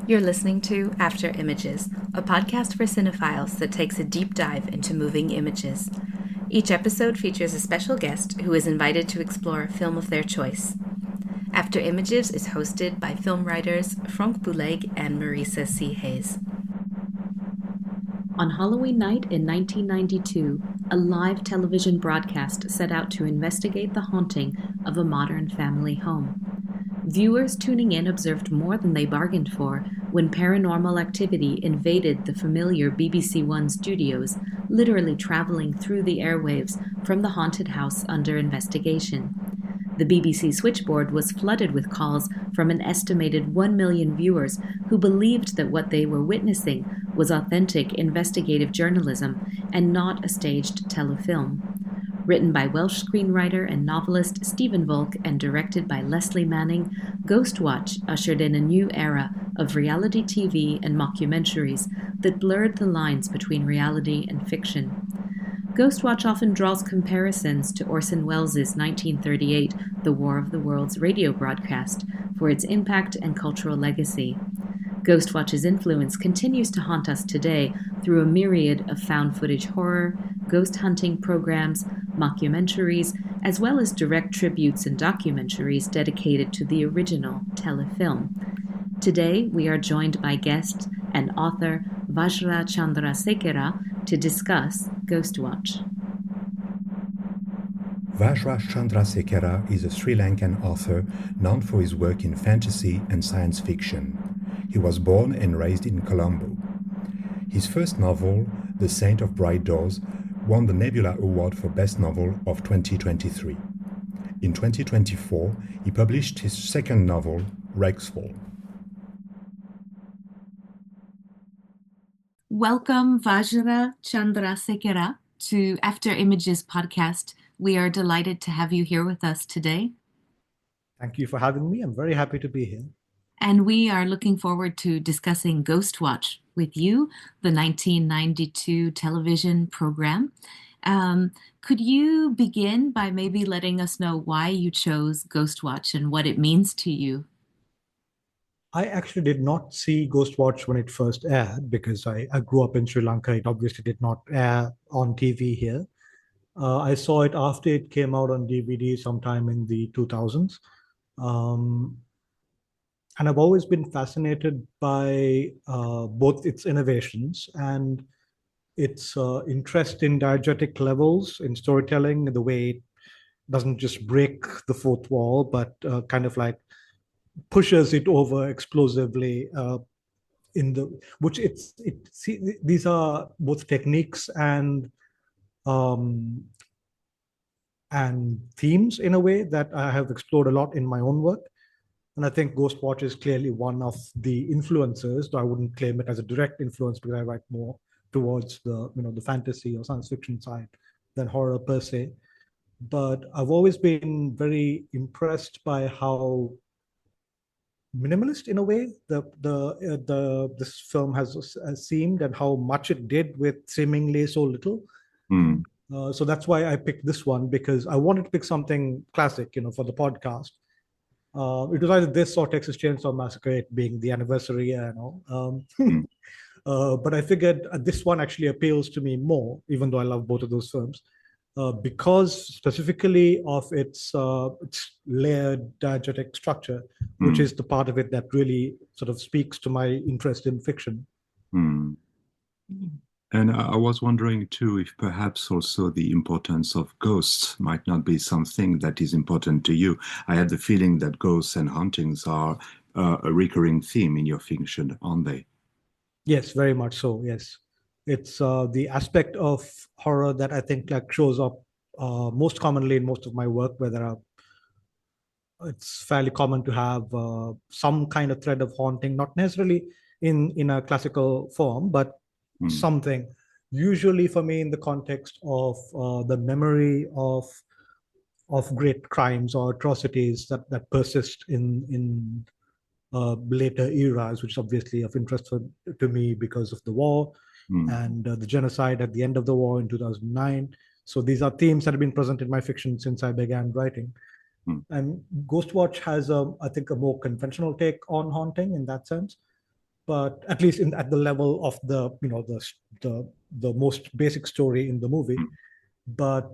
You're listening to After Images, a podcast for cinephiles that takes a deep dive into moving images. Each episode features a special guest who is invited to explore a film of their choice. After Images is hosted by film writers Frank Bouleg and Marisa C. Hayes. On Halloween night in 1992, a live television broadcast set out to investigate the haunting of a modern family home. Viewers tuning in observed more than they bargained for when paranormal activity invaded the familiar BBC One studios, literally traveling through the airwaves from the haunted house under investigation. The BBC switchboard was flooded with calls from an estimated 1 million viewers who believed that what they were witnessing was authentic investigative journalism and not a staged telefilm. Written by Welsh screenwriter and novelist Stephen Volk and directed by Lesley Manning, Ghostwatch ushered in a new era of reality TV and mockumentaries that blurred the lines between reality and fiction. Ghostwatch often draws comparisons to Orson Welles' 1938 The War of the Worlds radio broadcast for its impact and cultural legacy. Ghostwatch's influence continues to haunt us today through a myriad of found footage horror, ghost hunting programs, mockumentaries, as well as direct tributes and documentaries dedicated to the original telefilm. Today, we are joined by guest and author Vajra Chandrasekera to discuss Ghostwatch. Vajra Chandrasekera is a Sri Lankan author known for his work in fantasy and science fiction. He was born and raised in Colombo. His first novel, The Saint of Bright Doors, won the Nebula Award for Best Novel of 2023. In 2024, he published his second novel, Rexfall. Welcome, Vajra Chandrasekera, to After Images podcast. We are delighted to have you here with us today. Thank you for having me. I'm very happy to be here. And we are looking forward to discussing Ghostwatch with you, the 1992 television program. Could you begin by maybe letting us know why you chose Ghostwatch and what it means to you? I actually did not see Ghostwatch when it first aired because I grew up in Sri Lanka. It obviously did not air on TV here. I saw it after it came out on DVD sometime in the 2000s. And I've always been fascinated by both its innovations and its interest in diegetic levels in storytelling, the way it doesn't just break the fourth wall, but kind of like pushes it over explosively these are both techniques and themes in a way that I have explored a lot in my own work. And I think Ghostwatch is clearly one of the influences, though I wouldn't claim it as a direct influence because I write more towards the fantasy or science fiction side than horror per se. But I've always been very impressed by how minimalist in a way this film has seemed and how much it did with seemingly so little. So that's why I picked this one, because I wanted to pick something classic, for the podcast. It was either this or Texas Chainsaw Massacre, it being the anniversary, but I figured this one actually appeals to me more, even though I love both of those films, because specifically of its layered diegetic structure, which is the part of it that really sort of speaks to my interest in fiction. And I was wondering too, if perhaps also the importance of ghosts might not be something that is important to you. I had the feeling that ghosts and hauntings are a recurring theme in your fiction, aren't they? Yes, very much so, yes. It's the aspect of horror that I think shows up most commonly in most of my work, where it's fairly common to have some kind of thread of haunting, not necessarily in a classical form, but something, usually for me in the context of the memory of great crimes or atrocities that persist in later eras, which is obviously of interest to me because of the war and the genocide at the end of the war in 2009. So these are themes that have been present in my fiction since I began writing. And Ghostwatch has, I think, a more conventional take on haunting in that sense. but at least at the level of the the most basic story in the movie. But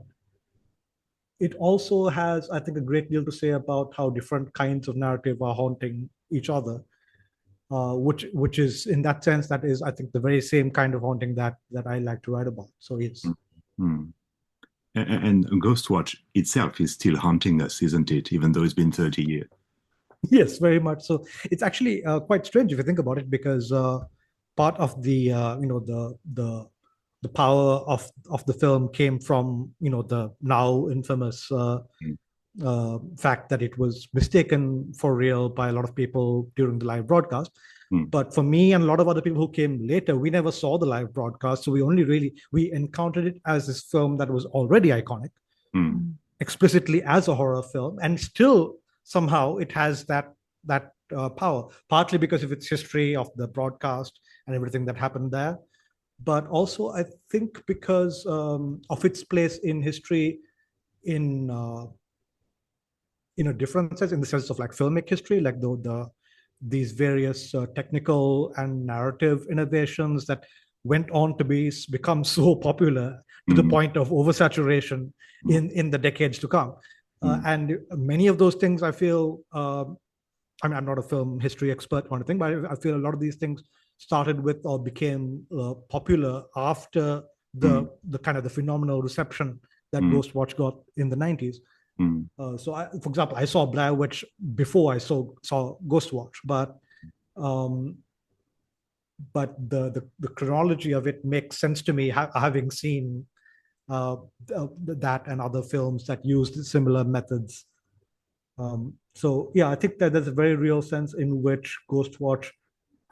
it also has, I think, a great deal to say about how different kinds of narrative are haunting each other, which is, in that sense, that is, I think, the very same kind of haunting that I like to write about. So it's Mm. And Ghostwatch itself is still haunting us, isn't it? Even though it's been 30 years. yes, very much so. It's actually quite strange if you think about it, because part of the the power of the film came from the now infamous fact that it was mistaken for real by a lot of people during the live broadcast. But for me and a lot of other people who came later, we never saw the live broadcast, so we encountered it as this film that was already iconic, explicitly as a horror film, and still somehow it has that power, partly because of its history of the broadcast and everything that happened there, but also I think because of its place in history in a different sense, in the sense of like filmic history, like these various technical and narrative innovations that went on to become so popular to the point of oversaturation in the decades to come. And many of those things, I feel, I mean, I'm not a film history expert or anything, but I feel a lot of these things started with or became popular after the kind of the phenomenal reception that Ghostwatch got in the 90s. So, for example, I saw Blair Witch before I saw Ghostwatch, but the chronology of it makes sense to me, having seen that and other films that used similar methods. So, yeah, I think that there's a very real sense in which Ghostwatch,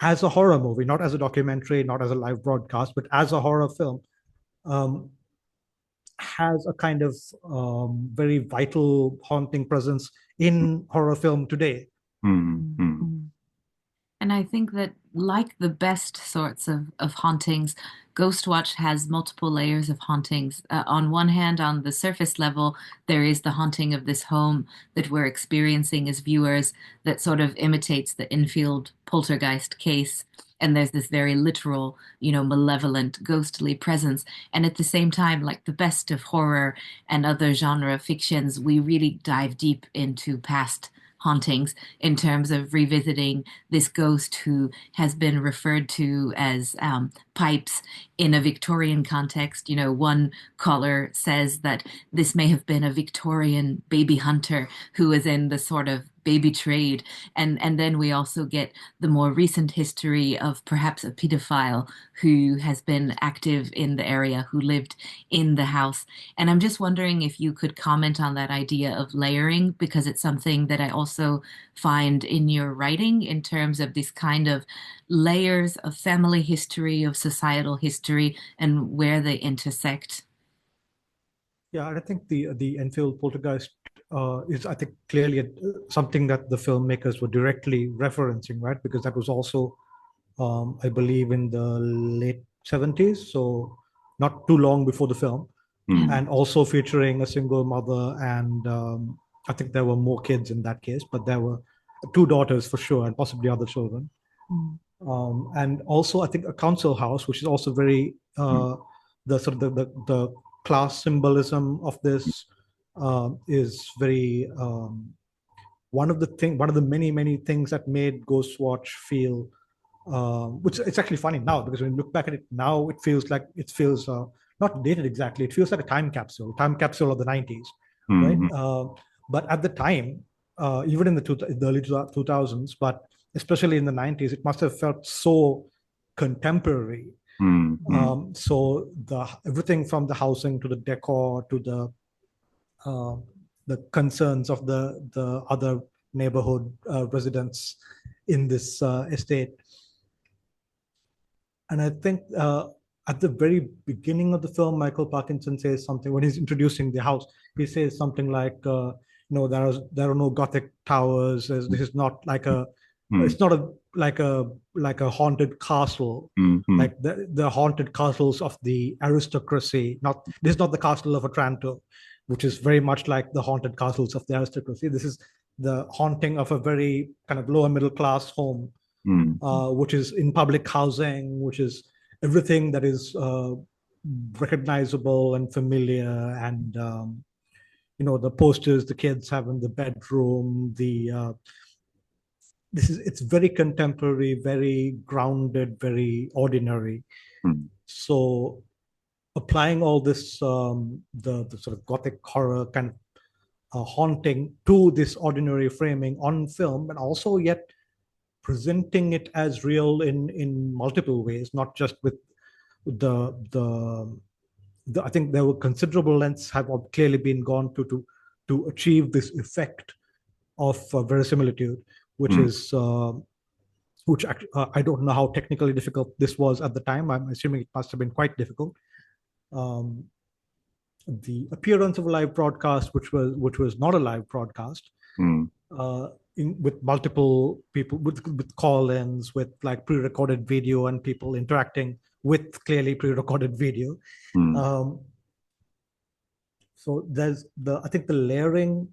as a horror movie, not as a documentary, not as a live broadcast, but as a horror film, has a kind of very vital, haunting presence in horror film today. And I think that, like the best sorts of hauntings, Ghostwatch has multiple layers of hauntings. On one hand, on the surface level, there is the haunting of this home that we're experiencing as viewers that sort of imitates the Enfield poltergeist case. And there's this very literal, malevolent, ghostly presence. And at the same time, like the best of horror and other genre fictions, we really dive deep into past hauntings in terms of revisiting this ghost who has been referred to as Pipes in a Victorian context. One caller says that this may have been a Victorian baby hunter who was in the sort of baby trade. And then we also get the more recent history of perhaps a pedophile who has been active in the area, who lived in the house. And I'm just wondering if you could comment on that idea of layering, because it's something that I also find in your writing in terms of this kind of layers of family history, of societal history, and where they intersect. Yeah, I think the Enfield poltergeist is, I think, clearly something that the filmmakers were directly referencing, right? Because that was also, I believe, in the late 70s, so not too long before the film, and also featuring a single mother, and I think there were more kids in that case, but there were 2 daughters for sure, and possibly other children. And also, I think, a council house, which is also very the sort of the class symbolism of this is very one of the many things that made Ghostwatch feel, which it's actually funny now, because when you look back at it now, it feels not dated exactly. It feels like a time capsule of the 90s, right? But at the time, even in the early 2000s, but especially in the 90s, it must have felt so contemporary. So everything from the housing to the decor to the concerns of the other neighborhood residents in this estate. And I think at the very beginning of the film, Michael Parkinson says something when he's introducing the house. He says something like, there are no Gothic towers. This is not like it's not like a haunted castle, like the haunted castles of the aristocracy. This is not the castle of Otranto, which is very much like the haunted castles of the aristocracy. This is the haunting of a very kind of lower middle class home which is in public housing, which is everything that is recognizable and familiar, and the posters the kids have in the bedroom. It's very contemporary, very grounded, very ordinary. So applying all this the sort of gothic horror kind of haunting to this ordinary framing on film, and also yet presenting it as real in multiple ways, not just with the I think there were considerable lengths have clearly been gone to achieve this effect of verisimilitude, which is which I don't know how technically difficult this was at the time. I'm assuming it must have been quite difficult. The appearance of a live broadcast, which was not a live broadcast, with multiple people, with call-ins, with like pre-recorded video and people interacting with clearly pre-recorded video. So I think the layering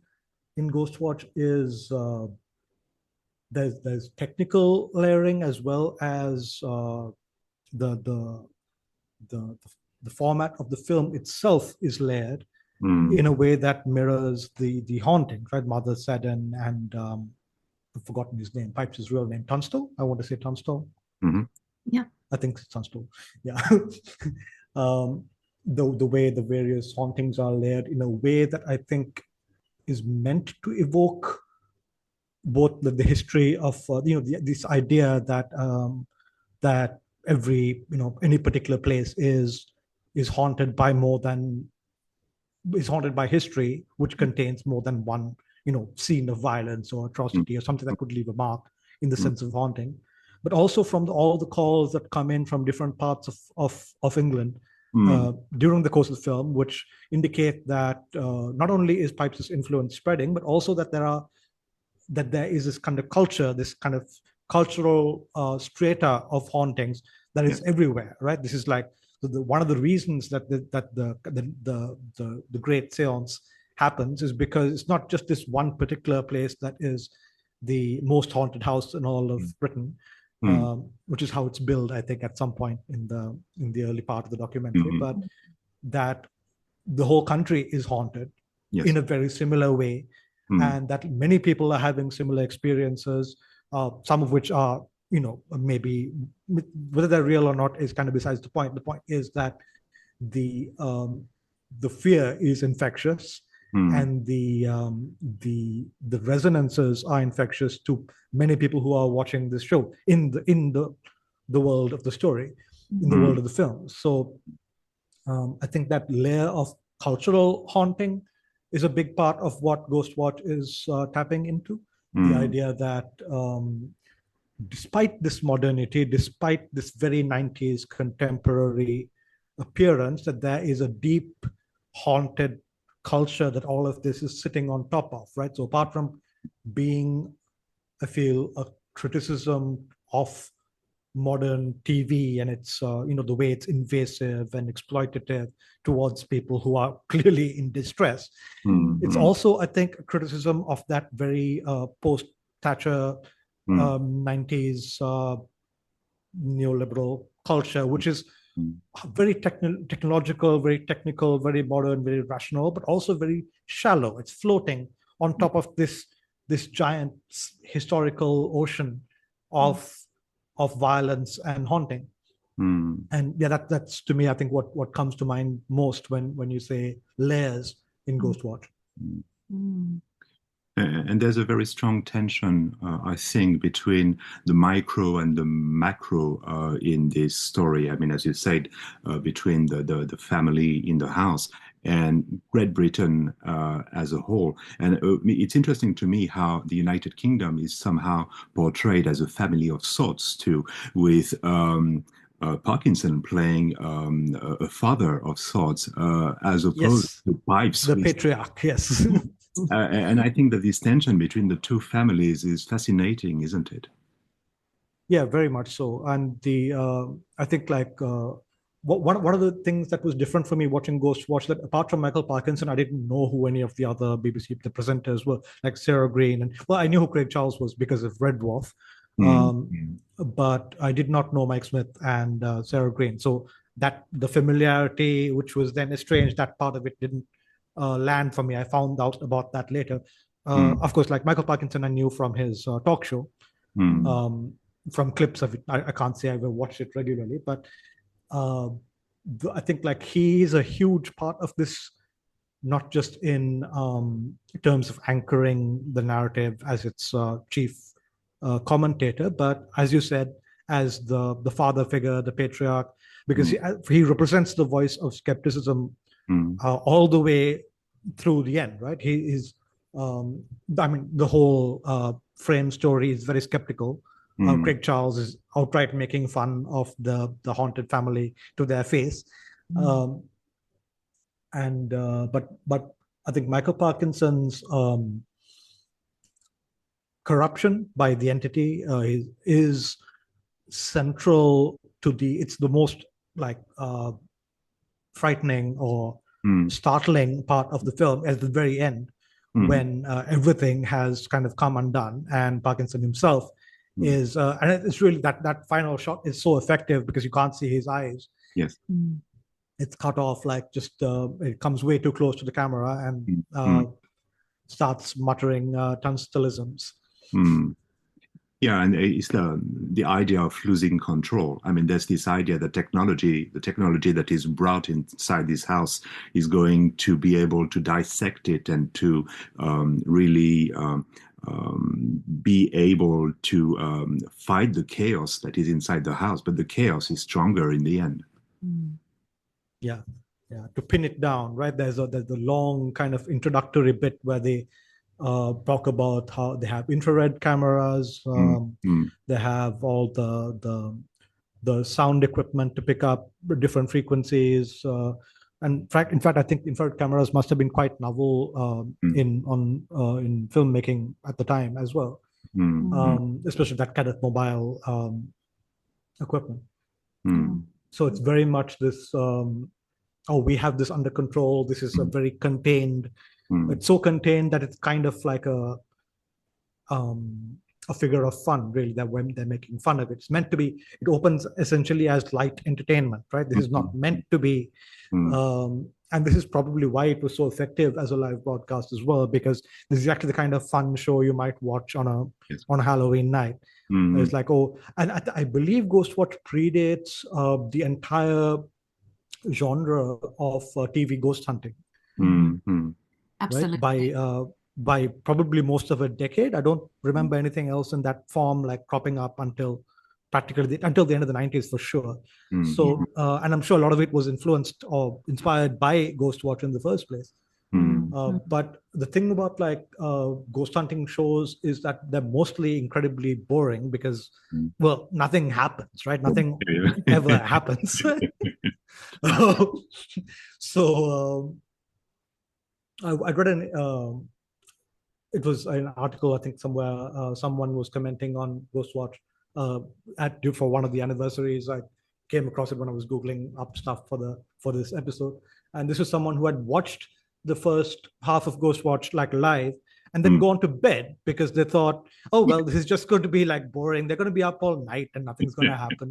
in Ghostwatch is there's technical layering as well as the format of the film itself is layered in a way that mirrors the haunting, right? Mother Seddon and I've forgotten his name, Pipes' real name, Tunstall. I want to say Tunstall. Yeah, I think it's Tunstall. Yeah. The way the various hauntings are layered in a way that I think is meant to evoke both the history of this idea that that every any particular place is haunted by haunted by history, which contains more than one scene of violence or atrocity or something that could leave a mark in the sense of haunting, but also from all the calls that come in from different parts of England during the course of the film, which indicate that not only is Pipes' influence spreading, but also that there is this kind of culture, this kind of cultural strata of hauntings that is everywhere, right? This is like one of the reasons that the great seance happens is because it's not just this one particular place that is the most haunted house in all of Britain, which is how it's billed, I think, at some point in the early part of the documentary, but that the whole country is haunted in a very similar way, and that many people are having similar experiences, some of which are maybe whether they're real or not is kind of besides the point. The point is that the fear is infectious, and the resonances are infectious to many people who are watching this show in the world of the story, in the world of the film. So I think that layer of cultural haunting is a big part of what Ghostwatch is tapping into. The idea that despite this modernity, despite this very 90s contemporary appearance, that there is a deep haunted culture that all of this is sitting on top of, right? So apart from being, I feel, a criticism of modern TV and its, the way it's invasive and exploitative towards people who are clearly in distress, it's also, I think, a criticism of that very post-Thatcher 90s neoliberal culture, which is very technological, very technical, very modern, very rational, but also very shallow. It's floating on top of this giant historical ocean of violence and haunting. And yeah, that's to me, I think what comes to mind most when you say layers in Ghostwatch. And there's a very strong tension, I think, between the micro and the macro in this story. I mean, as you said, between the family in the house and Great Britain as a whole. And it's interesting to me how the United Kingdom is somehow portrayed as a family of sorts too, with Parkinson playing a father of sorts, as opposed to Pipes. The patriarch, yes. And I think that this tension between the two families is fascinating, isn't it? Yeah, very much so. And I think one of the things that was different for me watching Ghostwatch, that apart from Michael Parkinson, I didn't know who any of the other BBC presenters were, like Sarah Green, and I knew who Craig Charles was because of Red Dwarf. But I did not know Mike Smith and Sarah Green. So that the familiarity, which was then estranged, that part of it didn't land for me. I found out about that later. Of course, like Michael Parkinson, I knew from his talk show, from clips of it. I can't say I ever watched it regularly, but I think like he's a huge part of this, not just in terms of anchoring the narrative as its chief commentator, but as you said, as the father figure, the patriarch, because he represents the voice of skepticism all the way through the end, right? He is, I mean, the whole frame story is very skeptical. Craig Charles is outright making fun of the haunted family to their face. But I think Michael Parkinson's corruption by the entity is central to it's the most like frightening or startling part of the film at the very end, when everything has kind of come undone and Parkinson himself is and it's really that final shot is so effective because you can't see his eyes. Yes. It's cut off, like just it comes way too close to the camera and starts muttering tonsillisms. Yeah, and it's the idea of losing control. I mean, there's this idea that the technology that is brought inside this house is going to be able to dissect it and to really be able to fight the chaos that is inside the house. But the chaos is stronger in the end. Yeah, to pin it down, right? There's the long kind of introductory bit where they talk about how they have infrared cameras, they have all the sound equipment to pick up different frequencies, and in fact, I think infrared cameras must have been quite novel in filmmaking at the time as well, especially that kind of mobile equipment. So it's very much this. We have this under control. This is a very contained. It's so contained that it's kind of like a figure of fun, really, that when they're making fun of it. It's meant to be, it opens essentially as light entertainment, right? This is not meant to be, and this is probably why it was so effective as a live broadcast as well, because this is actually the kind of fun show you might watch on a Halloween night. It's like, and I believe Ghostwatch predates the entire genre of TV ghost hunting. Absolutely. Right? By probably most of a decade. I don't remember anything else in that form like cropping up until practically until the end of the 90s for sure. So, and I'm sure a lot of it was influenced or inspired by Ghostwatch in the first place. But the thing about like ghost hunting shows is that they're mostly incredibly boring because, well, nothing happens, right? Nothing ever happens. So I read it was an article, I think somewhere, someone was commenting on Ghostwatch for one of the anniversaries. I came across it when I was Googling up stuff for this episode. And this was someone who had watched the first half of Ghostwatch like live and then gone to bed because they thought, oh, well, this is just going to be like boring. They're going to be up all night and nothing's going to happen.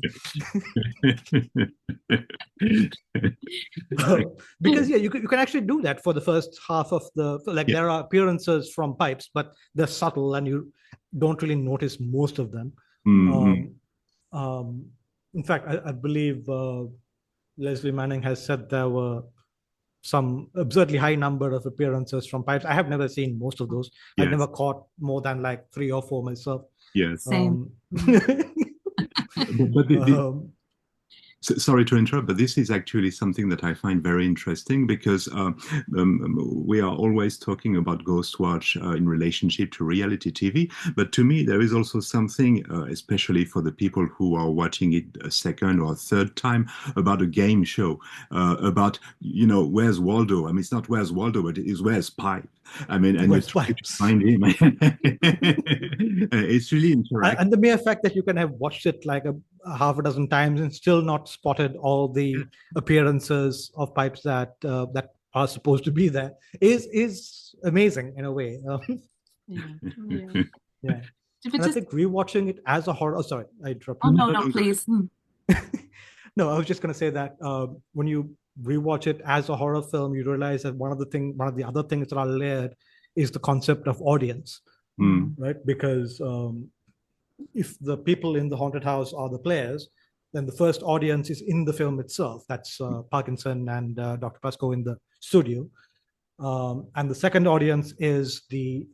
Because, yeah, you can actually do that for the first half of there are appearances from Pipes, but they're subtle and you don't really notice most of them. In fact, I believe Lesley Manning has said there were some absurdly high number of appearances from Pipes. I have never seen most of those. Yes. I've never caught more than like 3 or 4 myself. Yes. Same. Sorry to interrupt, but this is actually something that I find very interesting because we are always talking about Ghostwatch in relationship to reality TV. But to me, there is also something, especially for the people who are watching it a second or a third time, about a game show, about, where's Waldo? I mean, it's not where's Waldo, but it is where's Pipe. I mean, and you try to find him. It's really interactive. And the mere fact that you can have watched it like a half a dozen times and still not spotted all the appearances of Pipes that are supposed to be there is amazing in a way. Yeah. Yeah. And I think rewatching it as a horror. Oh, sorry, I interrupted. Oh, no, please. No, I was just going to say that when you rewatch it as a horror film, you realize that one of the other things that are layered is the concept of audience, right? Because if the people in the haunted house are the players, then the first audience is in the film itself. That's Parkinson and Dr. Pascoe in the studio. And the second audience is the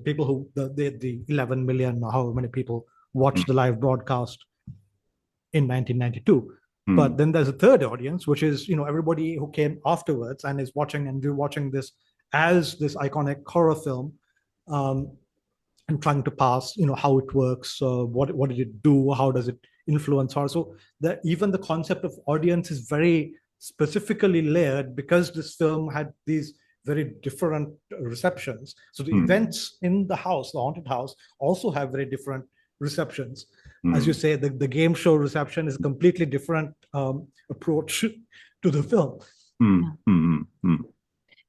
people who the 11 million or however many people watched the live broadcast in 1992. But then there's a third audience, which is everybody who came afterwards and is watching and rewatching this as this iconic horror film, and trying to pass how it works, what did it do, how does it influence horror. So that even the concept of audience is very specifically layered because this film had these very different receptions. So the events in the house, the haunted house, also have very different receptions. As you say, the game show reception is a completely different approach to the film.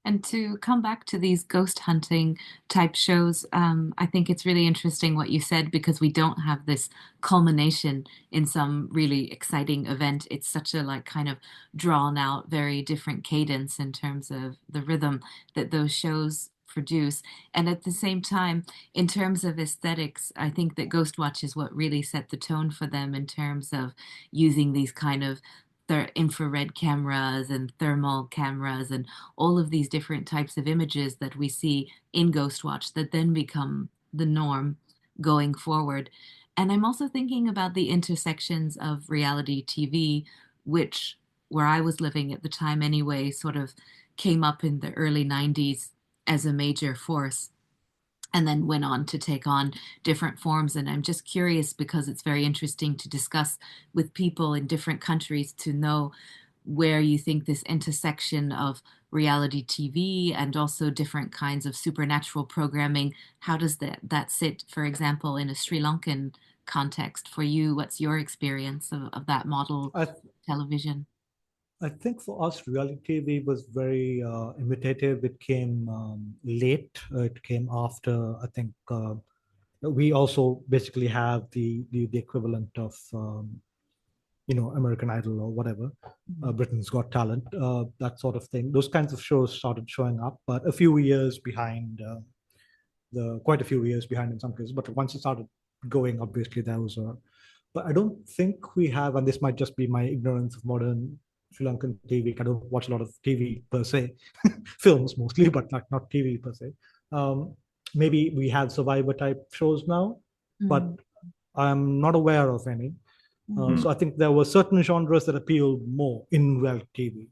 And to come back to these ghost hunting type shows, I think it's really interesting what you said, because we don't have this culmination in some really exciting event. It's such a kind of drawn out, very different cadence in terms of the rhythm that those shows produce. And at the same time, in terms of aesthetics, I think that Ghostwatch is what really set the tone for them in terms of using these kind of infrared cameras and thermal cameras and all of these different types of images that we see in Ghostwatch that then become the norm going forward. And I'm also thinking about the intersections of reality TV, which, where I was living at the time anyway, sort of came up in the early 90s as a major force, and then went on to take on different forms. And I'm just curious, because it's very interesting to discuss with people in different countries, to know where you think this intersection of reality TV and also different kinds of supernatural programming, how does that sit, for example, in a Sri Lankan context for you? What's your experience of that model television? I think for us, reality TV was very imitative. It came late. It came after, I think, we also basically have the equivalent of, American Idol or whatever, Britain's Got Talent, that sort of thing. Those kinds of shows started showing up, but quite a few years behind in some cases. But once it started going, obviously there was but I don't think we have, and this might just be my ignorance of modern Sri Lankan TV. I don't watch a lot of TV per se, films mostly, but not TV per se. Maybe we have Survivor type shows now, but I'm not aware of any. So I think there were certain genres that appeal more in reality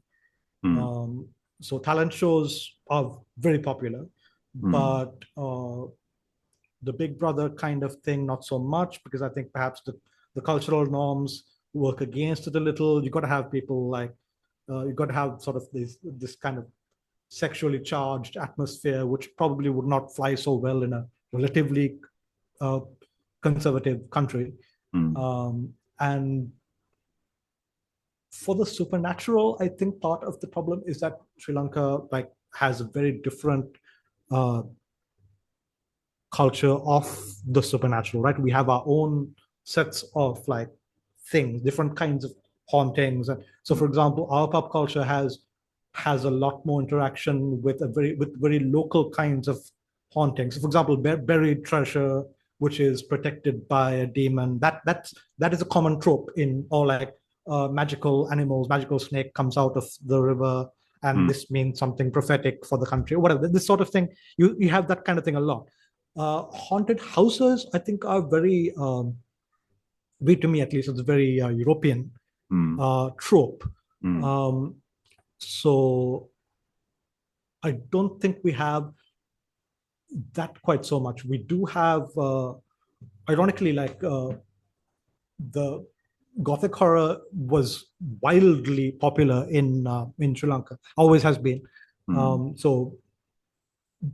TV. So talent shows are very popular, but the Big Brother kind of thing, not so much, because I think perhaps the cultural norms work against it a little. You got to have people you got to have sort of this kind of sexually charged atmosphere, which probably would not fly so well in a relatively conservative country. And for the supernatural, I think part of the problem is that Sri Lanka has a very different culture of the supernatural, right? We have our own sets of things, different kinds of hauntings. And so, for example, our pop culture has a lot more interaction with very local kinds of hauntings. So, for example, buried treasure, which is protected by a demon. That is a common trope in all magical animals. Magical snake comes out of the river, and this means something prophetic for the country, or whatever. This sort of thing, you have that kind of thing a lot. Haunted houses, I think, are very, to me at least, it's a very European trope. So I don't think we have that quite so much. We do have, ironically, the Gothic horror was wildly popular in Sri Lanka, always has been. So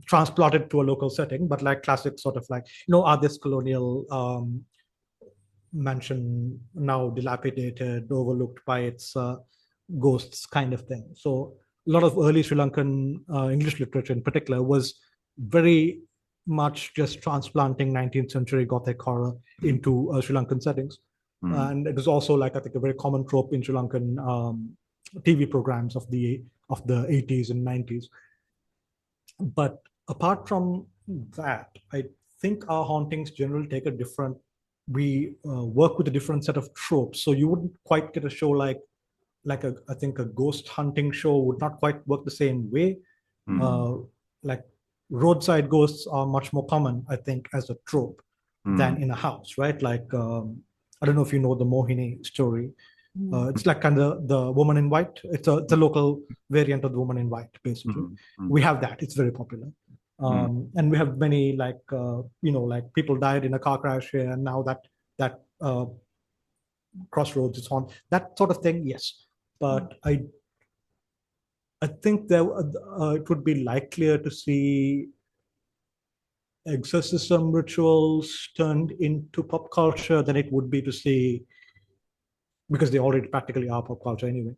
transplanted to a local setting, but classic sort of are this colonial mansion, now dilapidated, overlooked by its ghosts kind of thing. So a lot of early Sri Lankan English literature in particular was very much just transplanting 19th century Gothic horror into Sri Lankan settings. And it was also like, I think, a very common trope in Sri Lankan TV programs of the 80s and 90s. But apart from that, I think our hauntings generally take a different, we work with a different set of tropes. So you wouldn't quite get a show like I think a ghost hunting show would not quite work the same way. Like roadside ghosts are much more common, I think, as a trope than in a house, right? Like, I don't know if you know the Mohini story. It's like kind of the woman in white. It's a local variant of the woman in white, basically. We have that. It's very popular. And we have many like, like people died in a car crash here, and now that crossroads is on, that sort of thing. Yes. But I think there it would be likelier to see exorcism rituals turned into pop culture than it would be to see, because they already practically are pop culture anyway.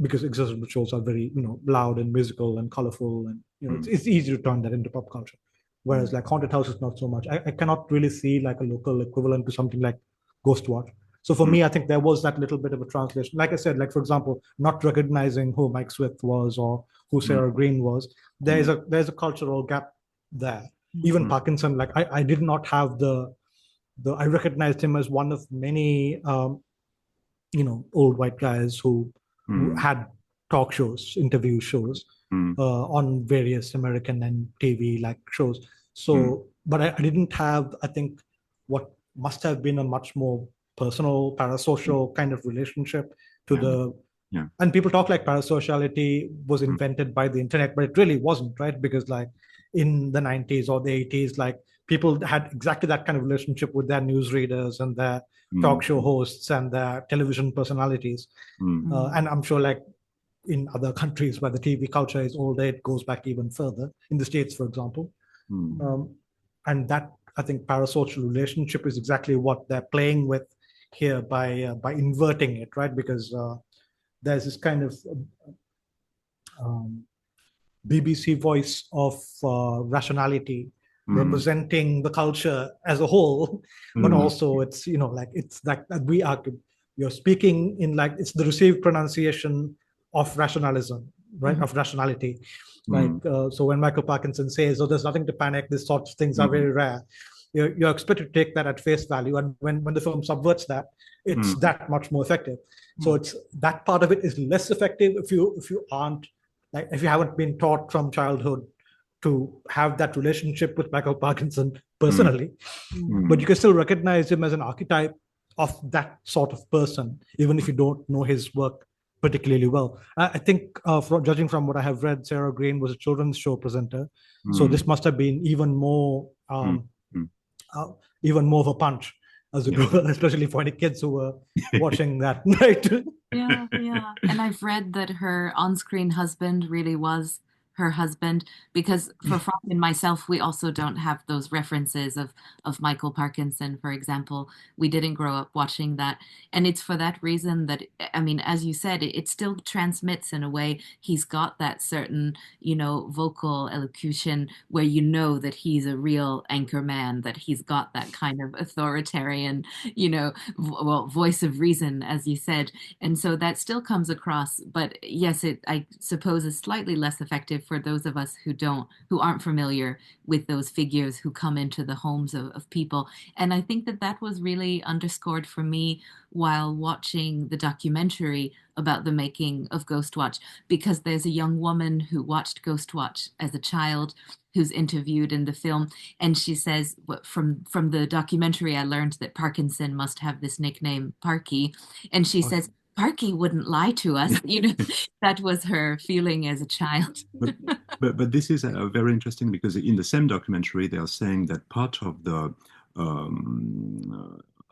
Because exorcism rituals are very loud and musical and colorful, and it's easy to turn that into pop culture. Whereas like haunted house is not so much. I cannot really see like a local equivalent to something like Ghostwatch. So for me, I think there was that little bit of a translation. Like I said, like for example, not recognizing who Mike Smith was or who Sarah Green was. There's a cultural gap there. Even Parkinson, like I did not have I recognized him as one of many old white guys who had talk shows, interview shows on various American and TV like shows. So, but I didn't have, I think, what must have been a much more personal, parasocial kind of relationship to and people talk like parasociality was invented by the internet, but it really wasn't, right? Because like in the 90s or the 80s, like people had exactly that kind of relationship with their newsreaders and their talk show hosts and their television personalities. And I'm sure like in other countries where the TV culture is older, it goes back even further, in the States, for example. And that, I think, parasocial relationship is exactly what they're playing with here by inverting it, right? Because there's this kind of BBC voice of rationality representing the culture as a whole, but also it's like it's like we are, you're speaking in like it's the received pronunciation of rationalism, right? Of rationality. Like so when Michael Parkinson says, "Oh, there's nothing to panic. These sorts of things are very rare," you're expected to take that at face value, and when the film subverts that, it's that much more effective. So it's that part of it is less effective if you aren't like, if you haven't been taught from childhood to have that relationship with Michael Parkinson personally, but you can still recognize him as an archetype of that sort of person, even if you don't know his work particularly well. I think, judging from what I have read, Sarah Green was a children's show presenter, so this must have been even more of a punch as it were, especially for any kids who were watching that night. Yeah. And I've read that her on-screen husband really was her husband, because for Frank and myself, we also don't have those references of Michael Parkinson, for example. We didn't grow up watching that. And it's for that reason that, I mean, as you said, it still transmits in a way. He's got that certain, vocal elocution where that he's a real anchor man, that he's got that kind of authoritarian, voice of reason, as you said. And so that still comes across. But yes, I suppose is slightly less effective for those of us who aren't familiar with those figures who come into the homes of people. And I think that was really underscored for me while watching the documentary about the making of Ghostwatch, because there's a young woman who watched Ghostwatch as a child who's interviewed in the film, and she says, from the documentary, I learned that Parkinson must have this nickname Parky, and she says, Parky wouldn't lie to us. That was her feeling as a child. but this is very interesting, because in the same documentary, they are saying that part of the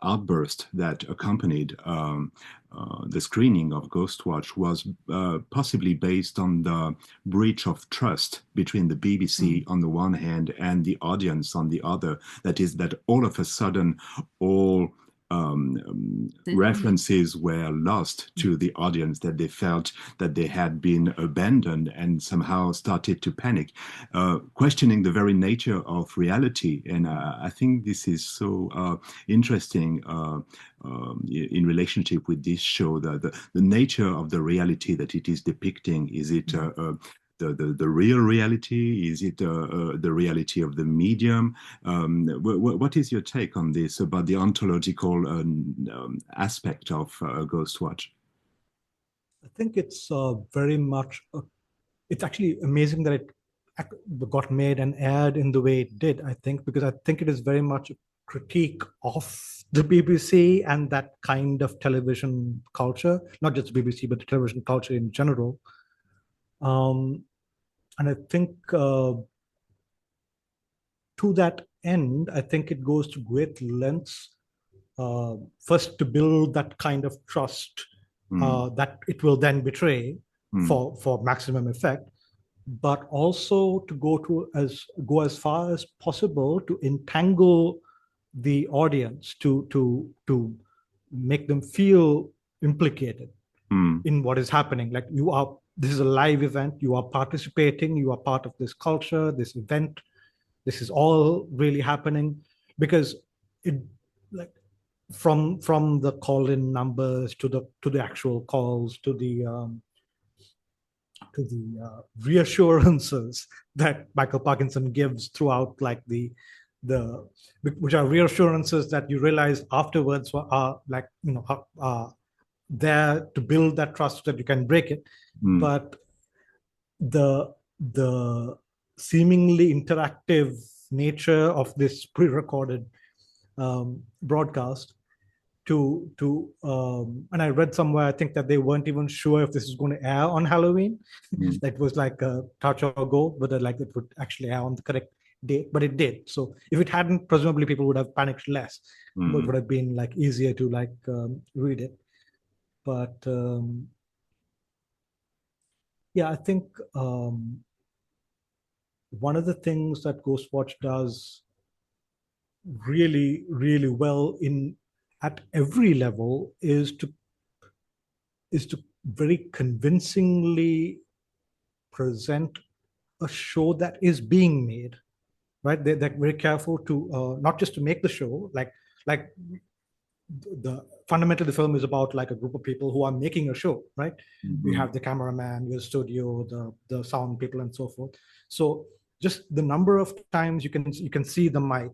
outburst that accompanied the screening of Ghostwatch was possibly based on the breach of trust between the BBC on the one hand and the audience on the other. That is, that all of a sudden, all references were lost to the audience, that they felt that they had been abandoned and somehow started to panic, questioning the very nature of reality. And I think this is so interesting in relationship with this show, the nature of the reality that it is depicting. Is it the real reality? Is it the reality of the medium? What is your take on this, about the ontological aspect of Ghostwatch? I think it's very much, it's actually amazing that it got made and aired in the way it did, I think, because I think it is very much a critique of the BBC and that kind of television culture, not just BBC, but the television culture in general. And I think to that end, I think it goes to great lengths, first to build that kind of trust that it will then betray for maximum effect, but also to go as far as possible to entangle the audience, to make them feel implicated in what is happening. Like, this is a live event, you are participating, you are part of this culture, this event, this is all really happening, because it, like, from the call-in numbers to the actual calls to the reassurances that Michael Parkinson gives throughout, like which are reassurances that you realize afterwards are like, there to build that trust so that you can break it. But the seemingly interactive nature of this pre-recorded broadcast and I read somewhere, I think, that they weren't even sure if this was going to air on Halloween. That was like a touch or go, whether like it would actually air on the correct date, but it did. So if it hadn't, presumably people would have panicked less. It would have been like easier to like read it. But yeah, I think one of the things that Ghostwatch does really, really well at every level is to very convincingly present a show that is being made, right? They're very careful to not just to make the show, like fundamentally the film is about like a group of people who are making a show, right? You have the cameraman, your studio, the sound people, and so forth. So just the number of times you can see the mic,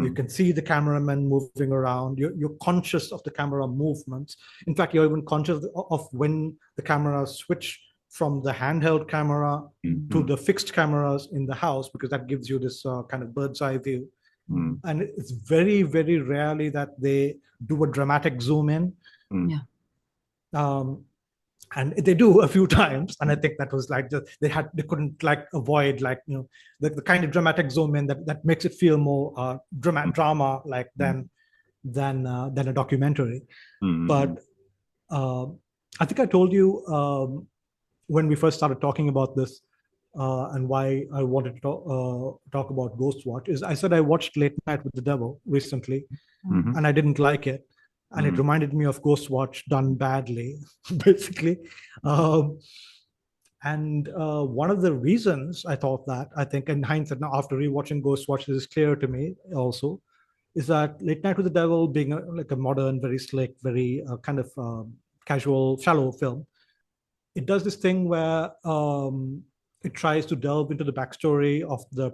you can see the cameraman moving around. You're conscious of the camera movements. In fact, you're even conscious of when the cameras switch from the handheld camera to the fixed cameras in the house, because that gives you this kind of bird's eye view. And it's very, very rarely that they do a dramatic zoom in. And they do a few times, and I think that was like they couldn't like avoid like the kind of dramatic zoom in that makes it feel more drama like than a documentary. But I think I told you when we first started talking about this and why I wanted to talk about Ghostwatch is I said I watched Late Night with the Devil recently, and I didn't like it. And it reminded me of Ghostwatch done badly, basically. And one of the reasons I thought that, I think in hindsight now, after rewatching Ghostwatch, this is clear to me also, is that Late Night with the Devil, being like a modern, very slick, very kind of casual, shallow film, it does this thing where it tries to delve into the backstory of the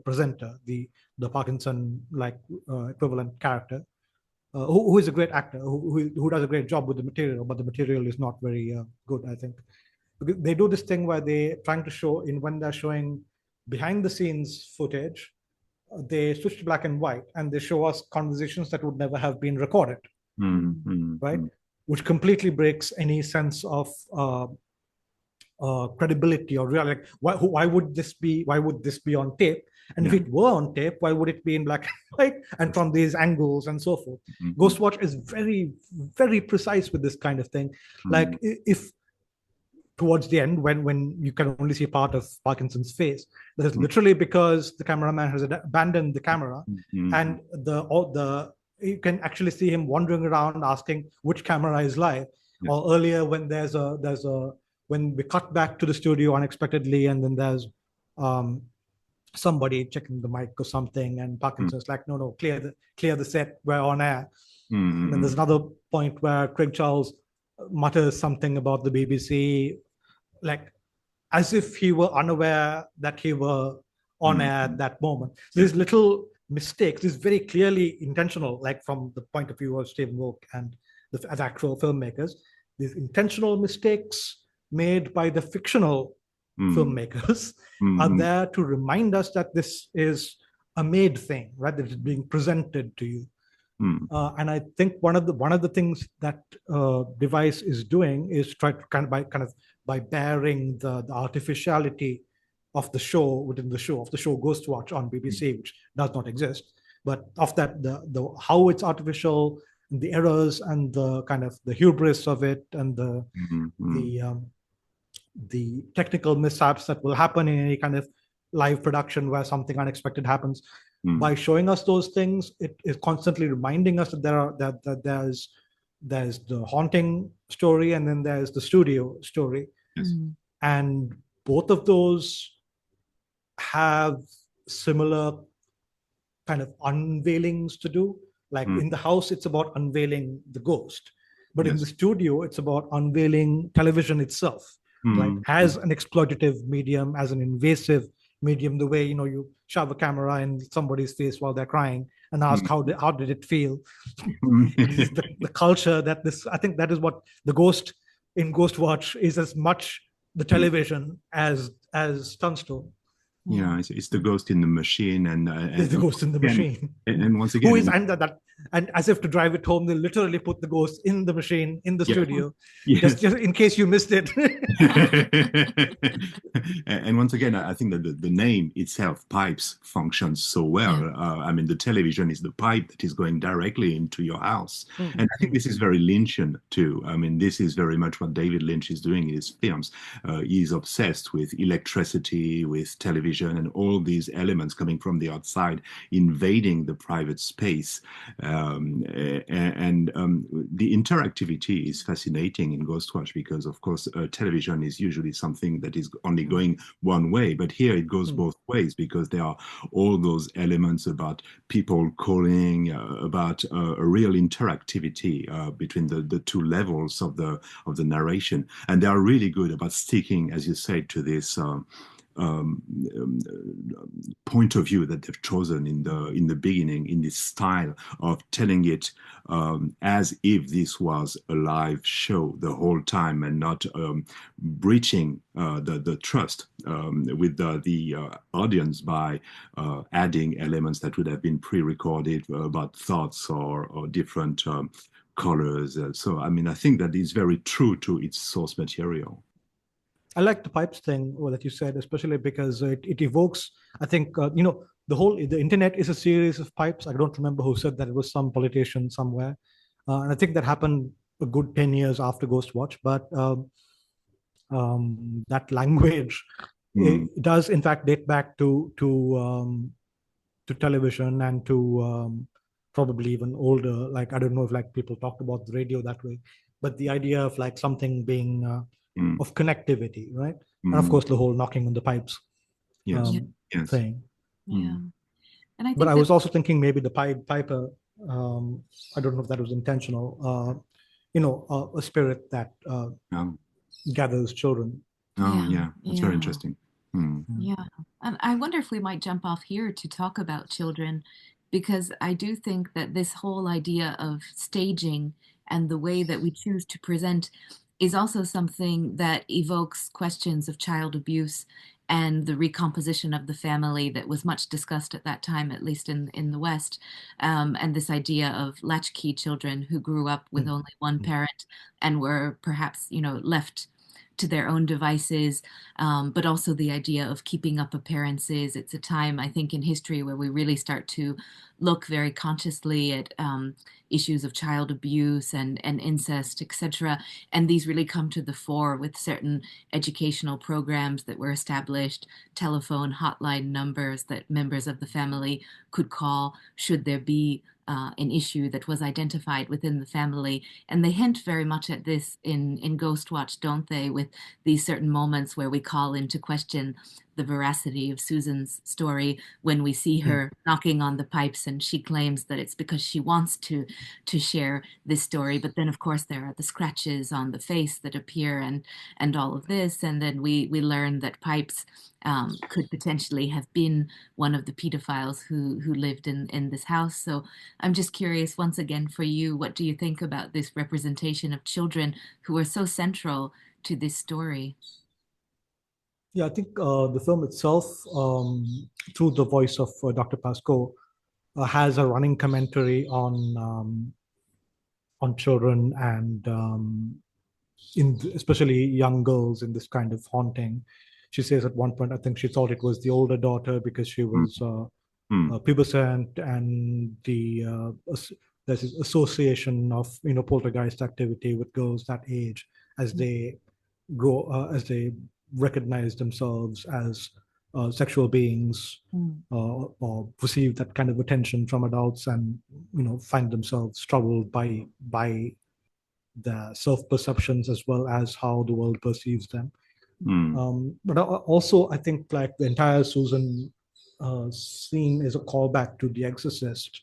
presenter, the Parkinson like equivalent character. Who is a great actor, who does a great job with the material, but the material is not very good, I think. Because they do this thing where they're trying to show, when they're showing behind the scenes footage, they switch to black and white, and they show us conversations that would never have been recorded, right? Which completely breaks any sense of credibility or real. Like, why would this be on tape? And if it were on tape, why would it be in black and white and from these angles and so forth? Ghostwatch is very, very precise with this kind of thing. Like, if towards the end, when you can only see part of Parkinson's face, that is literally because the cameraman has abandoned the camera, and the you can actually see him wandering around asking which camera is live. Yes. Or earlier when when we cut back to the studio unexpectedly, and then there's somebody checking the mic or something, and Parkinson's like, no, clear the set, we're on air. And then there's another point where Craig Charles mutters something about the BBC, like as if he were unaware that he were on air at that moment. So these little mistakes is very clearly intentional, like from the point of view of Stephen Volk and as actual filmmakers, these intentional mistakes made by the fictional filmmakers are there to remind us that this is a made thing, right? That it's being presented to you. And I think one of the things that device is doing is try to by bearing the artificiality of the show within the show Ghostwatch on BBC, which does not exist, but of that the how it's artificial, the errors and the kind of the hubris of it, and the technical mishaps that will happen in any kind of live production where something unexpected happens. By showing us those things, it is constantly reminding us that there's the haunting story, and then there's the studio story. Yes. And both of those have similar kind of unveilings to do. Like in the house, it's about unveiling the ghost, but in the studio, it's about unveiling television itself, right? As an exploitative medium, as an invasive medium, the way you shove a camera in somebody's face while they're crying and ask how did it feel. the culture that I think that is what the ghost in Ghostwatch is, as much the television as Tunstall. Yeah, it's the ghost in the machine, and it's the ghost in the machine. And once again, who is under that? And as if to drive it home, they literally put the ghost in the machine in the studio, just in case you missed it. And once again, I think that the name itself, Pipes, functions so well. I mean, the television is the pipe that is going directly into your house. And I think this is very Lynchian too. I mean, this is very much what David Lynch is doing in his films. He's obsessed with electricity, with television, and all these elements coming from the outside, invading the private space. The interactivity is fascinating in Ghostwatch because, of course, television is usually something that is only going one way, but here it goes both ways, because there are all those elements about people calling, about a real interactivity between the two levels of the narration, and they are really good about sticking, as you say, to this point of view that they've chosen in the beginning, in this style of telling it as if this was a live show the whole time, and not breaching the trust with the audience by adding elements that would have been pre-recorded about thoughts or different colors. So I mean, I think that it's very true to its source material. I like the pipes thing that you said, especially because it evokes, I think, the internet is a series of pipes. I don't remember who said that. It was some politician somewhere. And I think that happened a good 10 years after Ghostwatch. But that language it does, in fact, date back to television and to probably even older. Like, I don't know if like people talked about the radio that way, but the idea of like something being of connectivity, right? And of course, the whole knocking on the pipes thing. Yeah. And I think but I was also thinking maybe the piper, I don't know if that was intentional, a spirit that gathers children. That's very interesting. Yeah. And I wonder if we might jump off here to talk about children, because I do think that this whole idea of staging and the way that we choose to present is also something that evokes questions of child abuse and the recomposition of the family that was much discussed at that time, at least in the West, and this idea of latchkey children who grew up with only one parent and were perhaps, left to their own devices, but also the idea of keeping up appearances. It's a time, I think, in history where we really start to look very consciously at issues of child abuse and incest, etc. And these really come to the fore with certain educational programs that were established, telephone hotline numbers that members of the family could call should there be an issue that was identified within the family. And they hint very much at this in Ghostwatch, don't they, with these certain moments where we call into question the veracity of Susan's story when we see her knocking on the pipes, and she claims that it's because she wants to share this story. But then, of course, there are the scratches on the face that appear, and all of this. And then we learn that Pipes could potentially have been one of the pedophiles who lived in this house. So I'm just curious, once again, for you, what do you think about this representation of children who are so central to this story? Yeah, I think the film itself, through the voice of Dr. Pascoe, has a running commentary on children and especially young girls in this kind of haunting. She says at one point, I think she thought it was the older daughter because she was pubescent, and there's this association of poltergeist activity with girls that age as they grow, as they recognize themselves as sexual beings, or receive that kind of attention from adults, and find themselves troubled by the self-perceptions as well as how the world perceives them. But also, I think like the entire Susan scene is a callback to The Exorcist.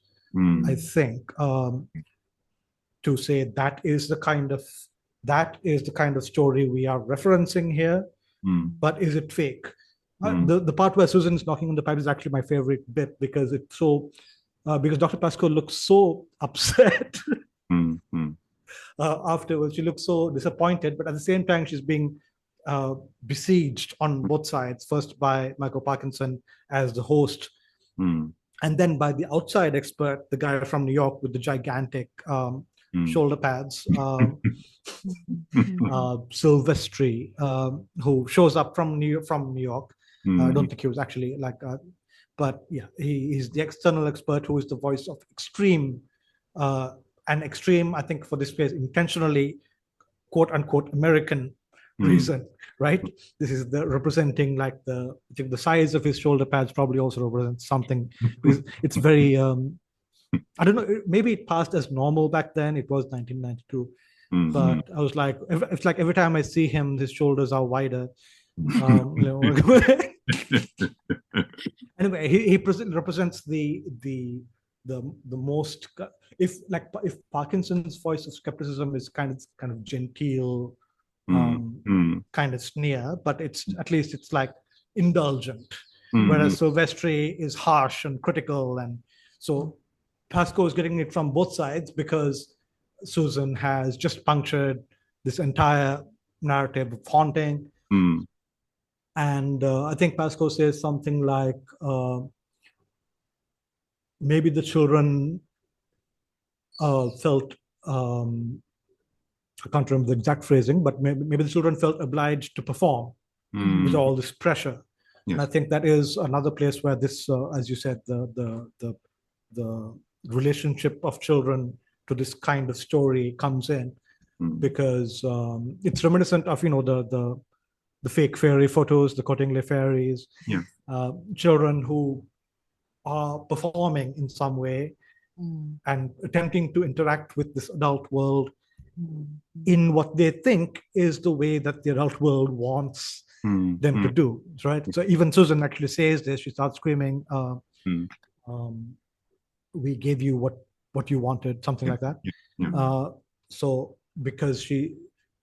I think to say that is the kind of story we are referencing here. But is it fake? The part where Susan's knocking on the pipe is actually my favorite bit, because it's so because Dr. Pascoe looks so upset afterwards. She looks so disappointed, but at the same time she's being besieged on both sides. First by Michael Parkinson as the host, and then by the outside expert, the guy from New York with the gigantic shoulder pads, Silvestri, who shows up from New York. I don't think he was actually but yeah, he's the external expert who is the voice of extreme, and extreme, I think for this case, intentionally, quote unquote, American reason, right? This is the representing I think the size of his shoulder pads probably also represents something. It's very, I don't know, maybe it passed as normal back then. It was 1992. But I was like, it's like every time I see him, his shoulders are wider. Anyway, he represents the most, if Parkinson's voice of skepticism is kind of genteel, kind of sneer, but it's at least it's like indulgent, whereas Silvestri is harsh and critical. And so Pascoe is getting it from both sides, because Susan has just punctured this entire narrative of haunting. And I think Pascoe says something like, maybe the children felt, I can't remember the exact phrasing, but maybe the children felt obliged to perform with all this pressure. And I think that is another place where this, as you said, the relationship of children to this kind of story comes in, because it's reminiscent of the fake fairy photos, the Cottingley fairies, children who are performing in some way and attempting to interact with this adult world in what they think is the way that the adult world wants them to do, right? So even Susan actually says this. She starts screaming, we gave you what you wanted, something like that. So because she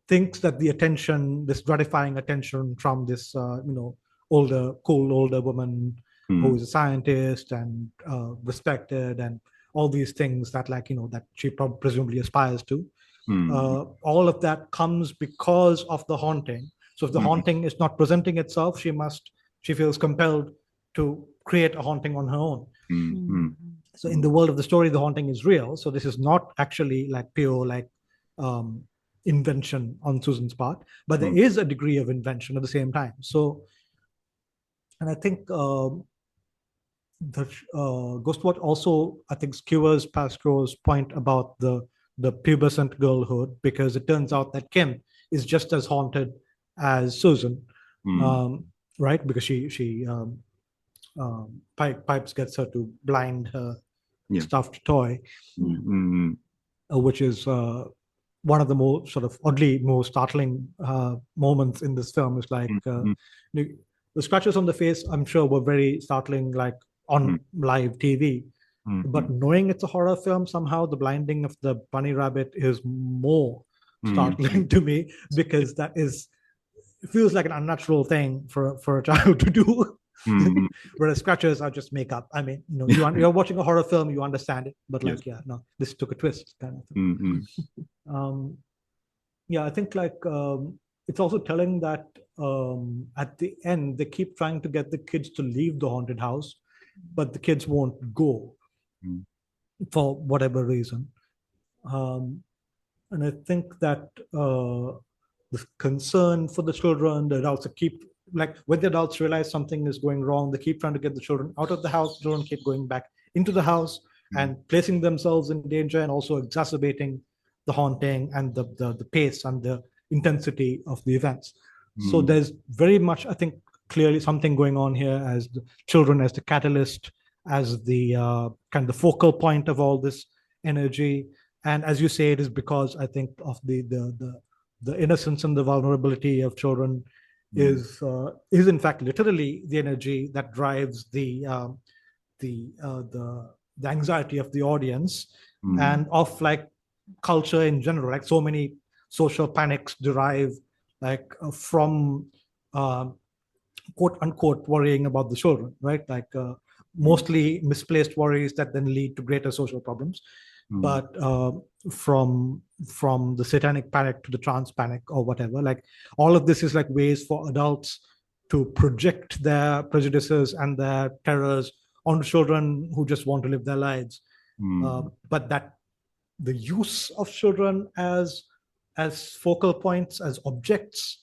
thinks that the attention, this gratifying attention from this cool older woman who is a scientist and respected and all these things that that she presumably aspires to, all of that comes because of the haunting. So if the haunting is not presenting itself, she feels compelled to create a haunting on her own. So in the world of the story, the haunting is real. So this is not actually pure invention on Susan's part, but there is a degree of invention at the same time. So, and I think the Ghostwatch also, I think, skewers Pascoe's point about the pubescent girlhood, because it turns out that Kim is just as haunted as Susan, right? Because she Pipes gets her to blind her stuffed toy, which is one of the more sort of oddly more startling moments in this film. Is like the scratches on the face, I'm sure, were very startling, like on live TV. But knowing it's a horror film, somehow the blinding of the bunny rabbit is more startling to me, because that is, it feels like an unnatural thing for a child to do. Whereas scratches are just makeup. I mean, you're watching a horror film, you understand it, but like, this took a twist kind of thing. I think like it's also telling that at the end they keep trying to get the kids to leave the haunted house, but the kids won't go for whatever reason. And I think that the concern for the children, the adults keep, like when the adults realize something is going wrong, they keep trying to get the children out of the house. The children keep going back into the house and placing themselves in danger, and also exacerbating the haunting and the pace and the intensity of the events. So there's very much, I think, clearly something going on here, as the children as the catalyst, as the kind of the focal point of all this energy. And as you say, it is because I think of the innocence and the vulnerability of children is in fact literally the energy that drives the anxiety of the audience and of like culture in general. Like so many social panics derive like from quote unquote worrying about the children, right? Like mostly misplaced worries that then lead to greater social problems. But from the satanic panic to the trans panic or whatever, like all of this is like ways for adults to project their prejudices and their terrors on children who just want to live their lives. But that the use of children as focal points, as objects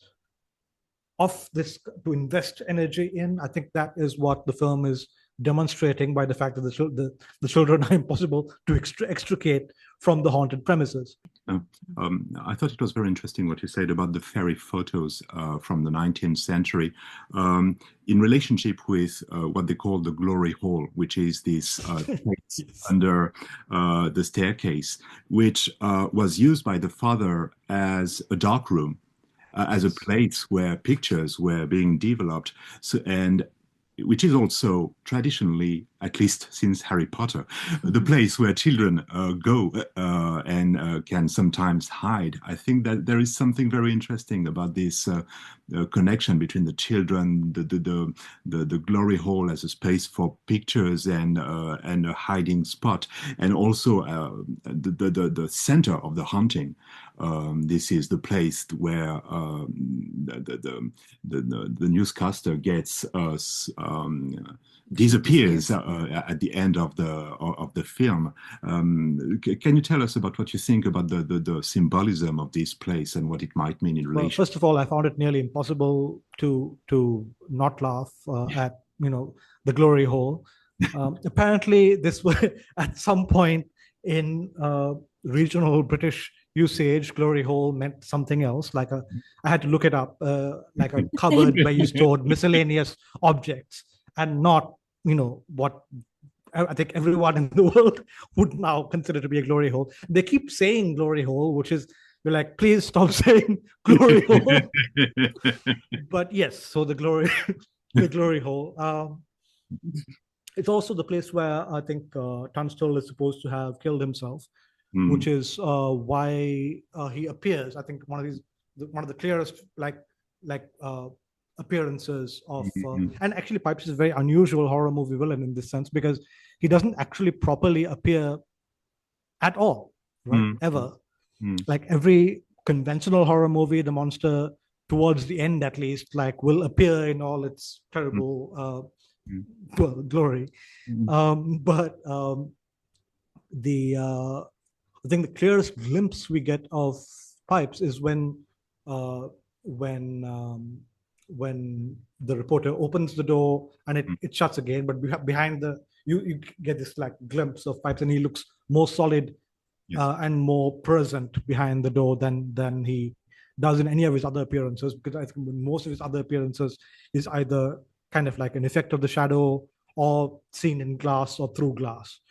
of this to invest energy in, I think that is what the film is demonstrating by the fact that the children are impossible to extricate from the haunted premises. I thought it was very interesting what you said about the fairy photos from the 19th century in relationship with what they call the glory hole, which is this place under the staircase, which was used by the father as a dark room, as a place where pictures were being developed. So, and which is also traditionally, at least since Harry Potter, the place where children go and can sometimes hide. I think that there is something very interesting about this connection between the children, the glory hole as a space for pictures and a hiding spot, and also the center of the haunting. This is the place where the newscaster gets disappears at the end of the film. Can you tell us about what you think about the symbolism of this place and what it might mean in relation? Well, first of all, I found it nearly impossible to not laugh at the glory hole. Apparently, this was at some point in regional British usage, glory hole meant something else. Like I had to look it up, like a cupboard where you stored miscellaneous objects, and not what I think everyone in the world would now consider to be a glory hole. They keep saying glory hole, which is, we're like, please stop saying glory hole. But yes, so the glory hole. It's also the place where I think Tunstall is supposed to have killed himself, which is why he appears. I think one of the clearest appearances of and actually Pipes is a very unusual horror movie villain in this sense, because he doesn't actually properly appear at all, right? Ever. Like every conventional horror movie, the monster towards the end at least will appear in all its terrible glory. But I think the clearest glimpse we get of Pipes is when the reporter opens the door and it shuts again, but behind you get this glimpse of Pipes, and he looks more solid and more present behind the door than he does in any of his other appearances, because I think most of his other appearances is either kind of like an effect of the shadow or seen in glass or through glass.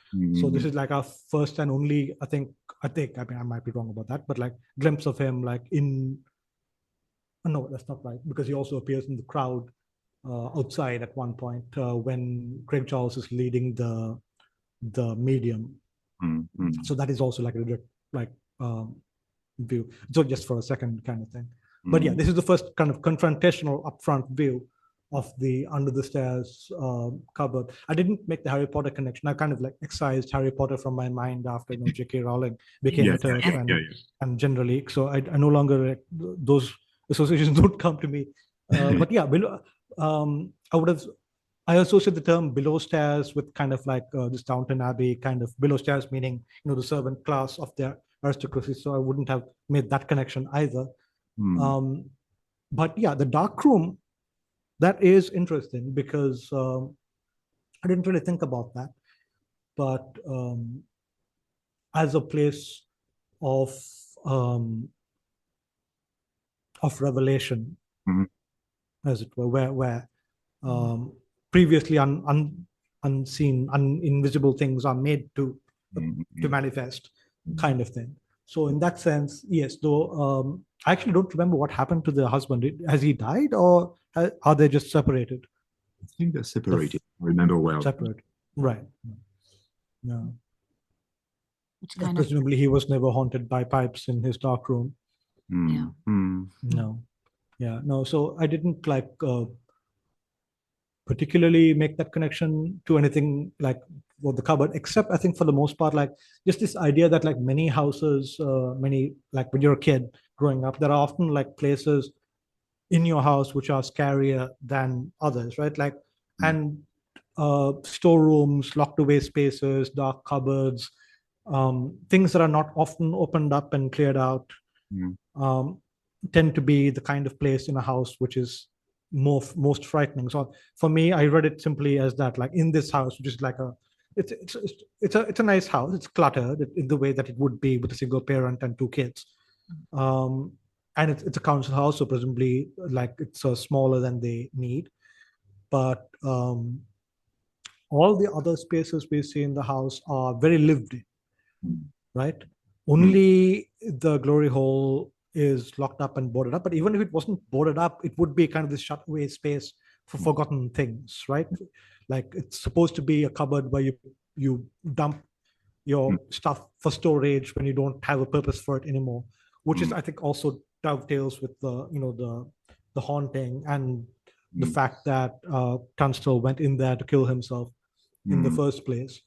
So this is like our first and only, I mean, I might be wrong about that, but like glimpse of him like in, no, that's not right, because he also appears in the crowd outside at one point when Craig Charles is leading the medium. So that is also like a direct like view. So just for a second kind of thing. But yeah, this is the first kind of confrontational upfront view of the under the stairs cupboard. I didn't make the Harry Potter connection. I kind of like excised Harry Potter from my mind after J.K. Rowling became a TERF and generally. So I no longer those associations don't come to me. But yeah, I associate the term below stairs with kind of like this Downton Abbey kind of below stairs, meaning the servant class of their aristocracy. So I wouldn't have made that connection either. But yeah, the dark room, that is interesting because I didn't really think about that. But as a place of revelation, as it were, where previously unseen, invisible things are made to manifest, kind of thing. So in that sense, yes, though I actually don't remember what happened to the husband. Has he died or are they just separated? I think they're separated. I remember well. Separate, right. No. Which presumably he was never haunted by pipes in his dark room. Yeah. No. Yeah, no. So I didn't like particularly make that connection to anything like the cupboard, except I think for the most part, like just this idea that like many houses, like when you're a kid growing up, there are often like places in your house which are scarier than others, right? Like, and storerooms, locked away spaces, dark cupboards, things that are not often opened up and cleared out, tend to be the kind of place in a house which is most frightening. So for me, I read it simply as that, like in this house, which is like it's a nice house. It's cluttered in the way that it would be with a single parent and two kids, and it's a council house, so presumably like it's smaller than they need. But all the other spaces we see in the house are very lived in, right? Only the glory hole is locked up and boarded up. But even if it wasn't boarded up, it would be kind of this shut away space for forgotten things, right? Like it's supposed to be a cupboard where you dump your stuff for storage when you don't have a purpose for it anymore, which is, I think, also dovetails with the haunting and the fact that Tunstall went in there to kill himself in the first place,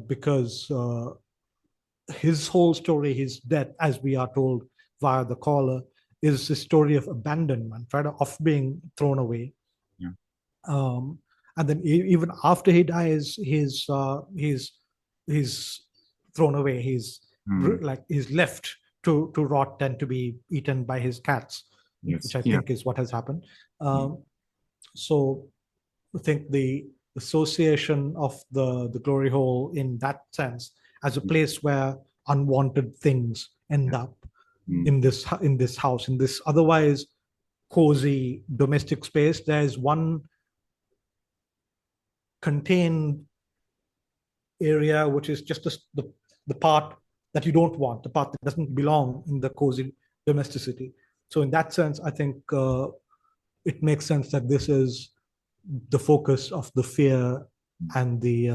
because his whole story, his death, as we are told via the caller, is a story of abandonment, right? Of being thrown away. And then even after he dies, he's thrown away. He's left to rot and to be eaten by his cats, which I think is what has happened. So I think the association of the glory hole in that sense as a place where unwanted things end up in this house, in this otherwise cozy domestic space. There's one contained area which is just the part that you don't want, the part that doesn't belong in the cozy domesticity. So in that sense, I think it makes sense that this is the focus of the fear and the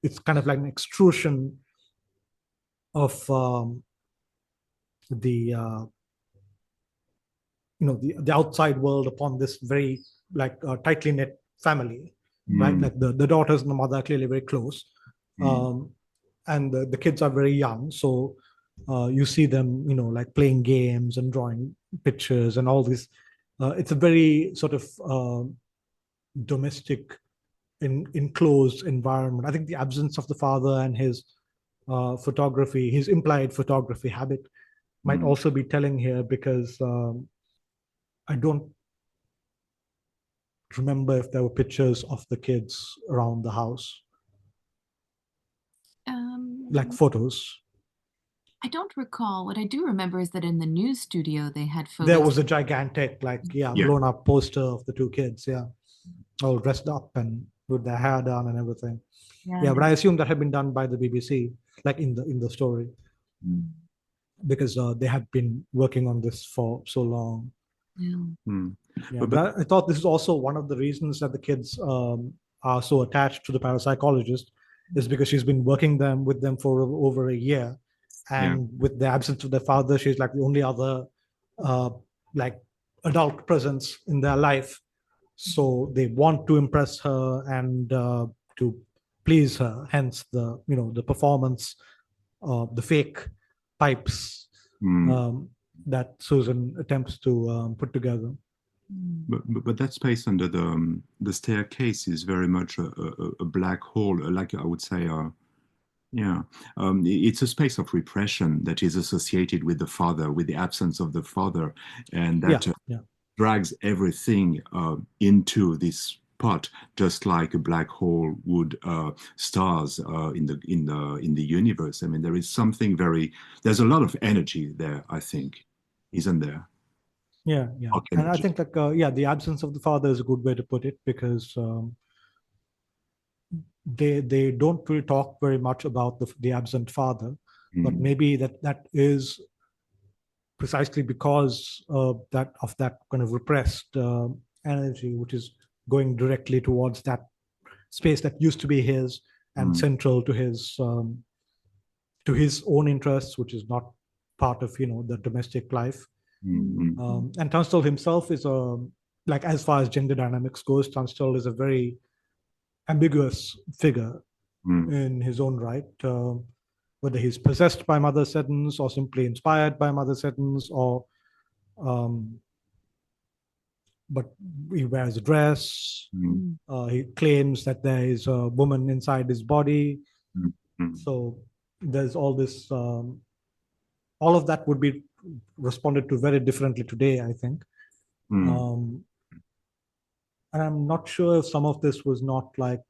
it's kind of like an extrusion of the outside world upon this very like tightly knit family, right? Like the daughters and the mother are clearly very close, and the kids are very young, so you see them like playing games and drawing pictures and all this. It's a very sort of domestic enclosed environment. I think the absence of the father and his photography, his implied photography habit, might also be telling here, because I don't remember if there were pictures of the kids around the house, like photos. I don't recall. What I do remember is that in the news studio they had photos. There was a gigantic blown up poster of the two kids, all dressed up and with their hair done and everything. Yeah. Yeah, but I assume that had been done by the BBC, like in the story, because they have been working on this for so long. Yeah. Yeah, but I thought this is also one of the reasons that the kids are so attached to the parapsychologist, is because she's been working with them for over a year, and with the absence of their father, she's like the only other like adult presence in their life. So they want to impress her and to please her. Hence the performance, the fake pipes that Susan attempts to put together. But that space under the staircase is very much a black hole, like I would say, it's a space of repression that is associated with the father, with the absence of the father, and that drags everything into this pot, just like a black hole would stars in the universe. I mean, there is something there's a lot of energy there, I think, isn't there? Yeah. And I think the absence of the father is a good way to put it, because they don't really talk very much about the absent father, but maybe that is precisely because of that kind of repressed energy, which is going directly towards that space that used to be his and central to his own interests, which is not part of the domestic life. And Tunstall himself is like, as far as gender dynamics goes, Tunstall is a very ambiguous figure in his own right. Whether he's possessed by Mother Seddons or simply inspired by Mother Seddons, or but he wears a dress. He claims that there is a woman inside his body. So there's all this. All of that would be responded to very differently today, I think. And I'm not sure if some of this was not like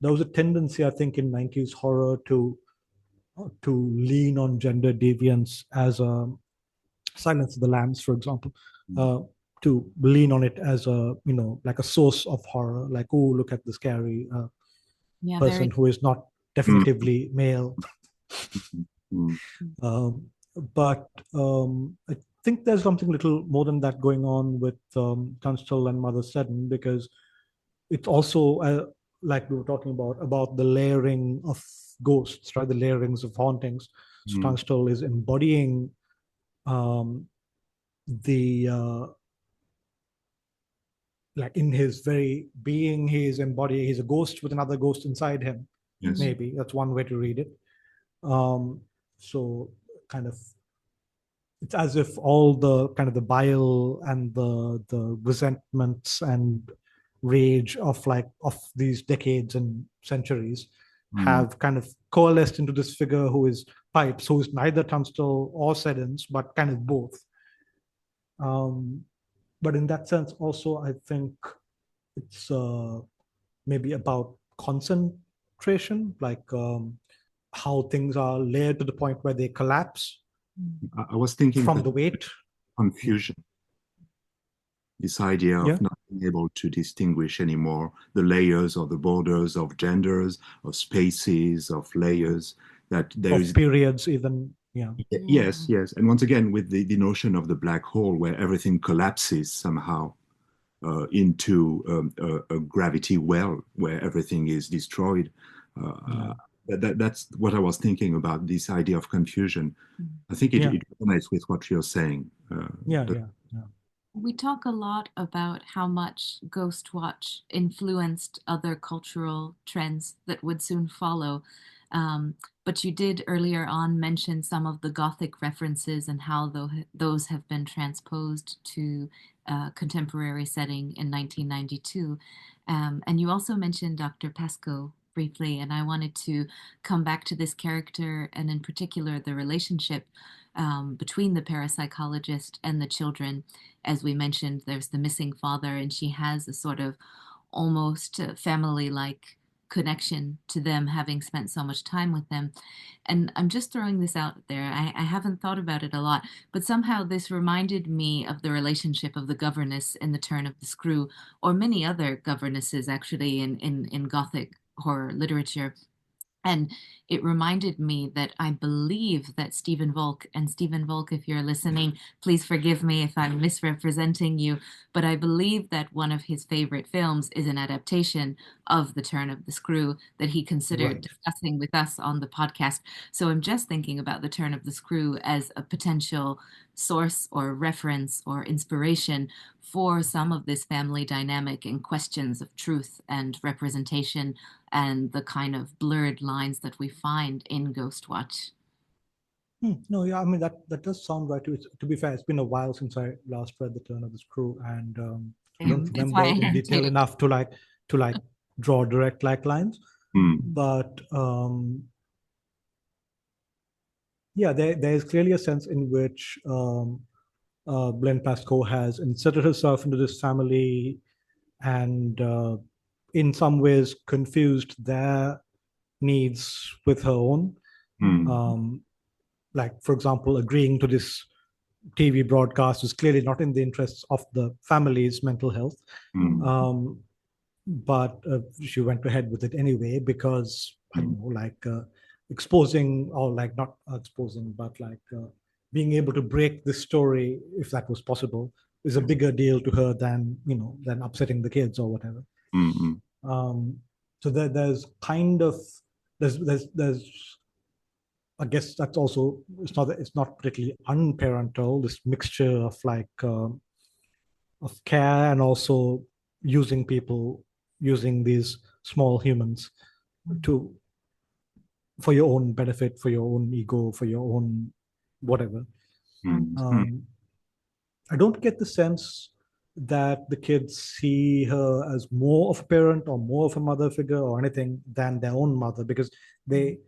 there was a tendency, I think, in 90s horror to lean on gender deviance as a Silence of the Lambs, for example, to lean on it as a like a source of horror, like, oh, look at the scary person who is not definitively male. But I think there's something little more than that going on with Tunstall and Mother Seddon, because it's also like we were talking about the layering of ghosts, right? The layerings of hauntings. So Tunstall is embodying like in his very being, he's a ghost with another ghost inside him. Yes. Maybe that's one way to read it. So kind of, it's as if all the kind of the bile and the resentments and rage of these decades and centuries have kind of coalesced into this figure who is Pipes, who is neither Tunstall or Seddons, but kind of both. But in that sense, also, I think it's maybe about concentration, like how things are layered to the point where they collapse. I was thinking from the weight. Confusion. This idea of not being able to distinguish anymore the layers or the borders of genders, of spaces, of layers, that there is periods even. Yes. And once again, with the notion of the black hole, where everything collapses somehow into a gravity well, where everything is destroyed. That's what I was thinking about, this idea of confusion. I think it resonates with what you're saying. We talk a lot about how much Ghostwatch influenced other cultural trends that would soon follow. But you did earlier on mention some of the Gothic references and how those have been transposed to a contemporary setting in 1992. And you also mentioned Dr. Pascoe briefly, and I wanted to come back to this character, and in particular the relationship between the parapsychologist and the children. As we mentioned, there's the missing father, and she has a sort of almost family-like connection to them, having spent so much time with them. And I'm just throwing this out there. I haven't thought about it a lot, but somehow this reminded me of the relationship of the governess in The Turn of the Screw, or many other governesses actually in Gothic horror literature. And it reminded me that I believe that Stephen Volk, and Stephen Volk, if you're listening, please forgive me if I'm misrepresenting you, but I believe that one of his favorite films is an adaptation of The Turn of the Screw that he considered discussing with us on the podcast. So I'm just thinking about The Turn of the Screw as a potential source or reference or inspiration for some of this family dynamic and questions of truth and representation and the kind of blurred lines that we find in Ghostwatch. No, yeah, I mean that does sound right. To be fair, it's been a while since I last read The Turn of the Screw, and I don't remember it in detail enough to draw direct lines. But yeah, there is clearly a sense in which Glenn Pascoe has inserted herself into this family and in some ways confused their needs with her own. Like, for example, agreeing to this TV broadcast was clearly not in the interests of the family's mental health. But she went ahead with it anyway because, I don't know, exposing, or not exposing, but being able to break this story, if that was possible, is a bigger deal to her than upsetting the kids or whatever. So there's kind of there's I guess that's also, it's not particularly unparental, this mixture of of care and also using these small humans for your own benefit, for your own ego, for your own whatever. I don't get the sense that the kids see her as more of a parent or more of a mother figure or anything than their own mother, because they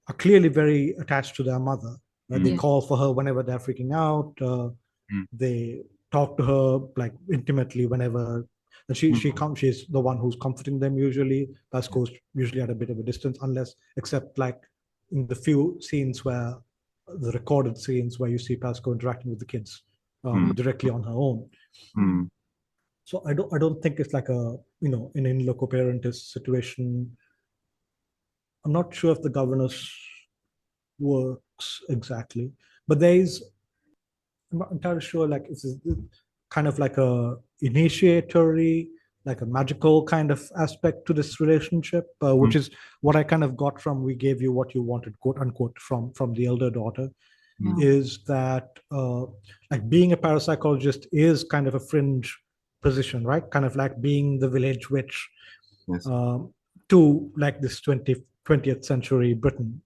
are clearly very attached to their mother. They call for her whenever they're freaking out. They talk to her intimately whenever. And she's the one who's comforting them usually. Pascoe's usually at a bit of a distance, except in the few scenes where the recorded scenes where you see Pascoe interacting with the kids directly on her own. So I don't think it's like an in loco parentis situation. I'm not sure if the governess works exactly, but I'm not entirely sure it's kind of like a initiatory, like a magical kind of aspect to this relationship, which is what I kind of got from "we gave you what you wanted," quote unquote, from the elder daughter. Is that being a parapsychologist is kind of a fringe position, right? Kind of like being the village witch to this 20th century Britain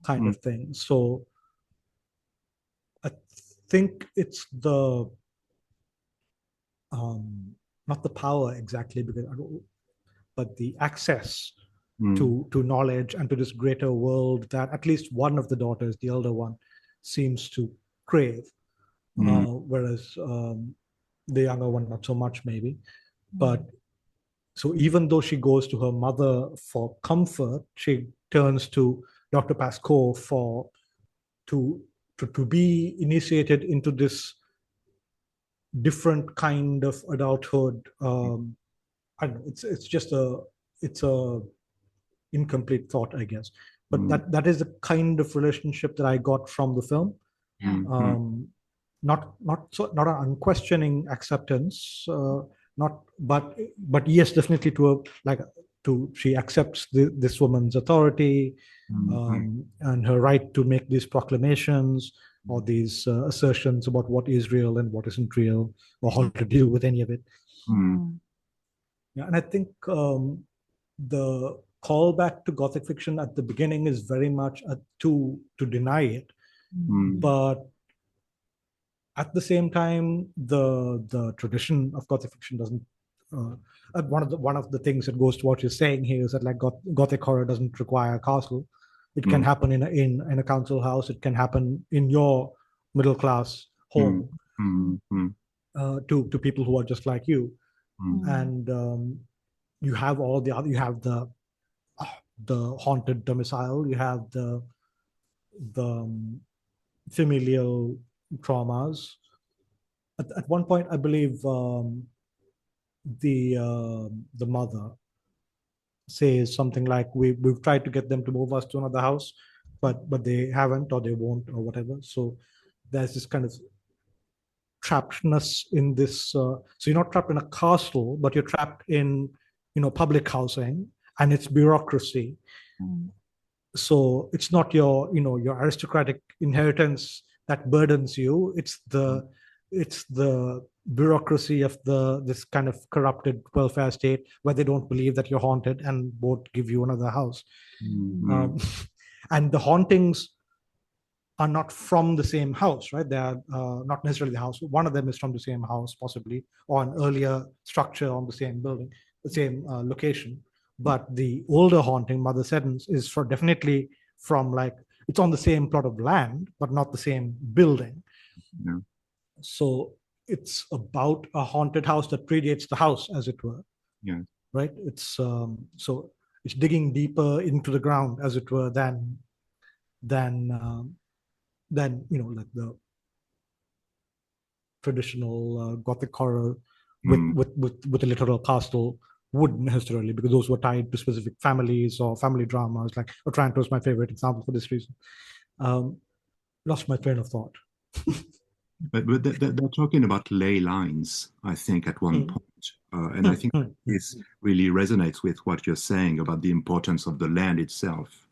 kind of thing. So I think it's the not the power exactly, but the access to knowledge and to this greater world that at least one of the daughters, the elder one, seems to crave, whereas the younger one not so much maybe. But so even though she goes to her mother for comfort, she turns to Dr. Pascoe to be initiated into this different kind of adulthood. I don't know, it's just it's a incomplete thought, I guess. But that is the kind of relationship that I got from the film. Not an unquestioning acceptance, but yes, definitely she accepts this woman's authority and her right to make these proclamations or these assertions about what is real and what isn't real, or how to deal with any of it. Yeah, and I think the callback to Gothic fiction at the beginning is very much to deny it, but at the same time, the tradition of Gothic fiction doesn't. One of the things that Ghostwatch is saying here is that Gothic horror doesn't require a castle. It can happen in a council house. It can happen in your middle class home to people who are just like you, and you have all the other. You have the the haunted domicile. You have the familial traumas. At one point, I believe the mother says something like, we've tried to get them to move us to another house, but they haven't, or they won't, or whatever. So there's this kind of trappedness in this. So you're not trapped in a castle, but you're trapped in, public housing and its bureaucracy. So it's not your aristocratic inheritance that burdens you. It's the bureaucracy of this kind of corrupted welfare state where they don't believe that you're haunted and won't give you another house. And the hauntings are not from the same house, right? They are not necessarily the house. One of them is from the same house, possibly, or an earlier structure on the same building, the same location. But the older haunting, Mother Seddon's, is definitely from, like, it's on the same plot of land, but not the same building. Yeah. So it's about a haunted house that predates the house, as it were. Yeah. Right. It's so it's digging deeper into the ground, as it were, than like the traditional Gothic horror with a literal castle wouldn't necessarily, because those were tied to specific families or family dramas. Like Otranto is my favorite example for this reason. Lost my train of thought. But they're talking about ley lines, I think, at one point. And I think this really resonates with what you're saying about the importance of the land itself.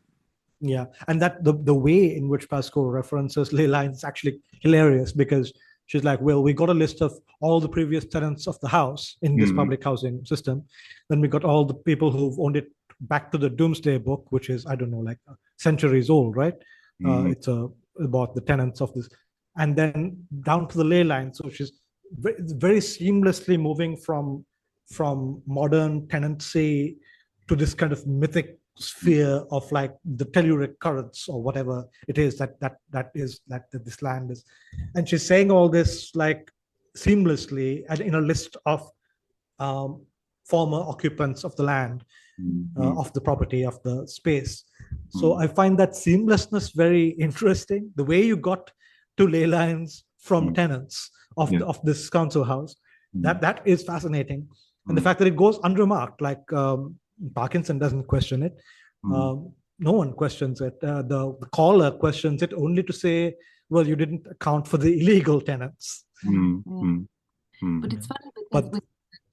Yeah, and that the way in which Pascoe references ley lines is actually hilarious, because she's like, well, we got a list of all the previous tenants of the house in this public housing system. Then we got all the people who've owned it back to the Doomsday Book, which is, I don't know, like centuries old, right? It's about the tenants of this. And then down to the ley line. So she's very seamlessly moving from modern tenancy to this kind of mythic sphere of like the telluric currents or whatever it is that this land is. And she's saying all this like seamlessly and in a list of former occupants of the land, of the property, of the space. So I find that seamlessness very interesting. The way you got to ley lines from tenants of this council house, that is fascinating. And the fact that it goes unremarked, like Parkinson doesn't question it. No one questions it. The caller questions it only to say, well, you didn't account for the illegal tenants. But it's funny because with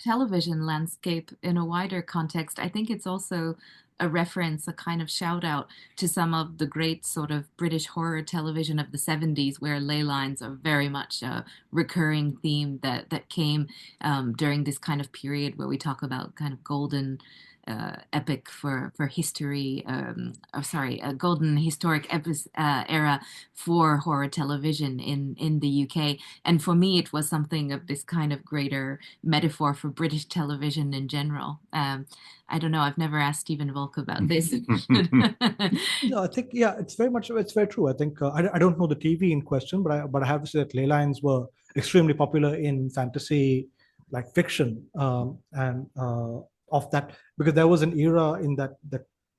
television landscape in a wider context, I think it's also a reference, a kind of shout out to some of the great sort of British horror television of the 70s, where ley lines are very much a recurring theme that came during this kind of period where we talk about kind of golden epic for history, a golden historic era for horror television in the UK. And for me, it was something of this kind of greater metaphor for British television in general. I don't know. I've never asked Stephen Volk about this. No, I think, it's very true. I think I don't know the TV in question, but I have to say that ley lines were extremely popular in fantasy, like fiction, and of that, because there was an era in that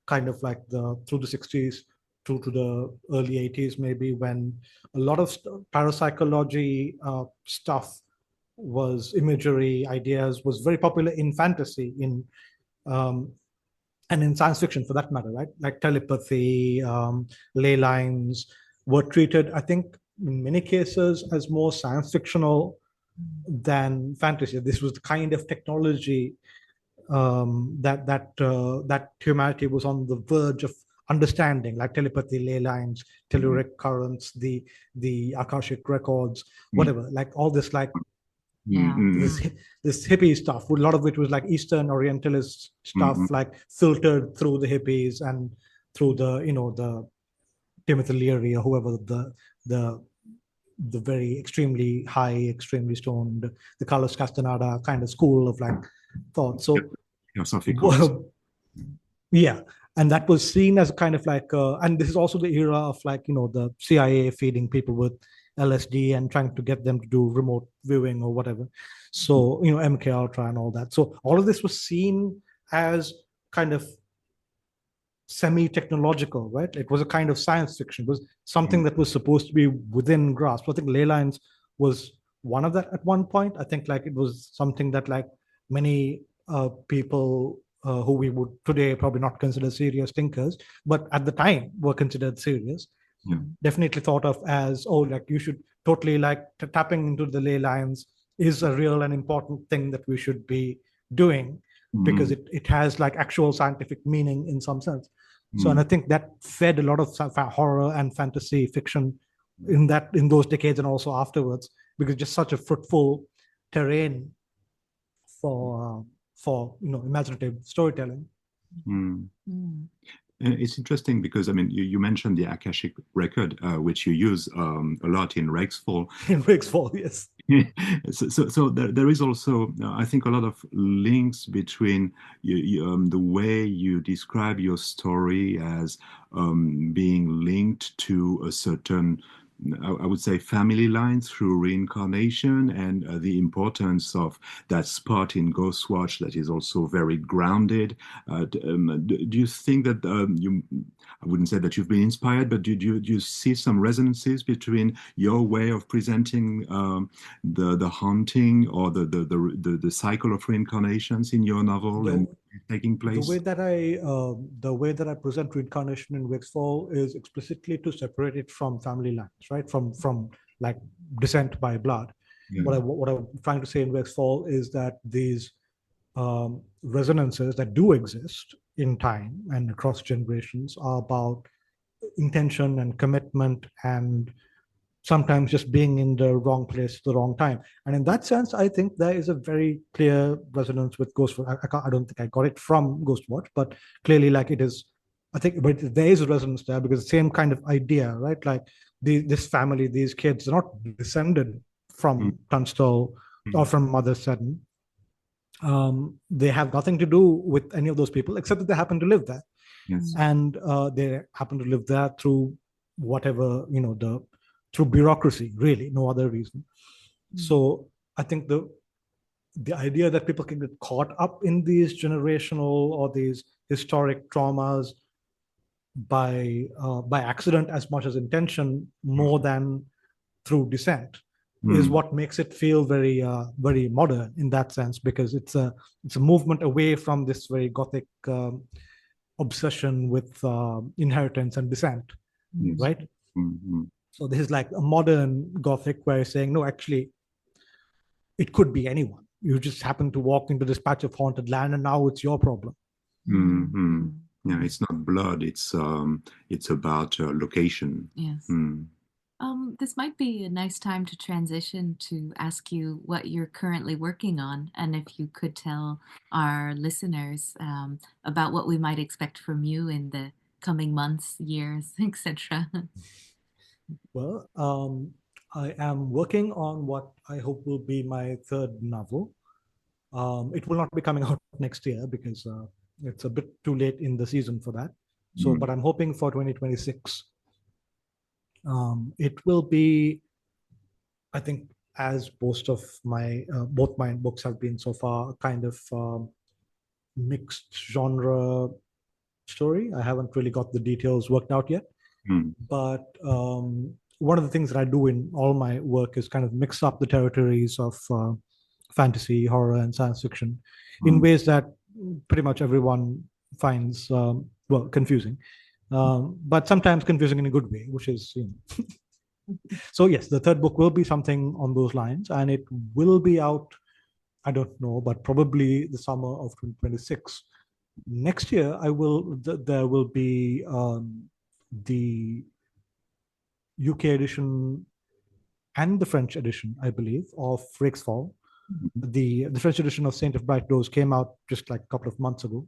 kind of like through the 60s through to the early 80s maybe, when a lot of parapsychology stuff was imagery ideas was very popular in fantasy, and in science fiction for that matter, right? Like telepathy, ley lines were treated, I think, in many cases as more science fictional than fantasy. This was the kind of technology that humanity was on the verge of understanding, like telepathy, ley lines, telluric currents, the Akashic records, whatever, like all this, like this hippie stuff. A lot of it was like Eastern Orientalist stuff, like filtered through the hippies and through the Timothy Leary or whoever, the very extremely high, extremely stoned, the Carlos Castaneda kind of school of like thought. So yeah, and that was seen as kind of like and this is also the era of like the CIA feeding people with LSD and trying to get them to do remote viewing or whatever. So MK Ultra and all that. So all of this was seen as kind of semi-technological, right? It was a kind of science fiction. It was something that was supposed to be within grasp. I think Ley Lines was one of that at one point. I think like it was something that like many people who we would today probably not consider serious thinkers, but at the time were considered serious. Definitely thought of as, oh, like you should totally like tapping into the ley lines is a real and important thing that we should be doing because it has like actual scientific meaning in some sense. So, and I think that fed a lot of horror and fantasy fiction in those decades and also afterwards, because just such a fruitful terrain for imaginative storytelling. It's interesting because, I mean, you mentioned the Akashic record, which you use a lot in Rexfall. In Rexfall, yes. So there is also, I think, a lot of links between the way you describe your story as being linked to a certain, I would say, family line through reincarnation, and the importance of that spot in Ghostwatch that is also very grounded. Do you think that I wouldn't say that you've been inspired, but do you see some resonances between your way of presenting the haunting or the cycle of reincarnations in your novel and taking place? The way that I present reincarnation in Rexfall is explicitly to separate it from family lines, right? From like descent by blood. What I'm trying to say in Rexfall is that these resonances that do exist in time and across generations are about intention and commitment and sometimes just being in the wrong place at the wrong time. And in that sense, I think there is a very clear resonance with Ghostwatch. I don't think I got it from Ghostwatch, but clearly like it is, I think, but there is a resonance there because the same kind of idea, right? Like this family, these kids are not descended from Tunstall or from Mother Seddon. They have nothing to do with any of those people except that they happen to live there. Yes. And they happen to live there through whatever, through bureaucracy, really, no other reason. So I think the idea that people can get caught up in these generational or these historic traumas by accident as much as intention, more than through descent, is what makes it feel very very modern in that sense, because it's a movement away from this very Gothic obsession with inheritance and descent, right? So this is like a modern Gothic way of saying, no, actually, it could be anyone. You just happen to walk into this patch of haunted land, and now it's your problem. Yeah, it's not blood. It's about location. Yes. This might be a nice time to transition to ask you what you're currently working on, and if you could tell our listeners about what we might expect from you in the coming months, years, etc. Well, I am working on what I hope will be my third novel. It will not be coming out next year because it's a bit too late in the season for that. So, but I'm hoping for 2026. It will be, I think, as most of my both my books have been so far, a kind of mixed genre story. I haven't really got the details worked out yet, but one of the things that I do in all my work is kind of mix up the territories of fantasy, horror, and science fiction in ways that pretty much everyone finds confusing. But sometimes confusing in a good way, which is, So yes, the third book will be something on those lines, and it will be out, I don't know, but probably the summer of 2026. Next year, there will be the UK edition and the French edition, I believe, of Rexfall. The French edition of Saint of Bright Doors came out just like a couple of months ago.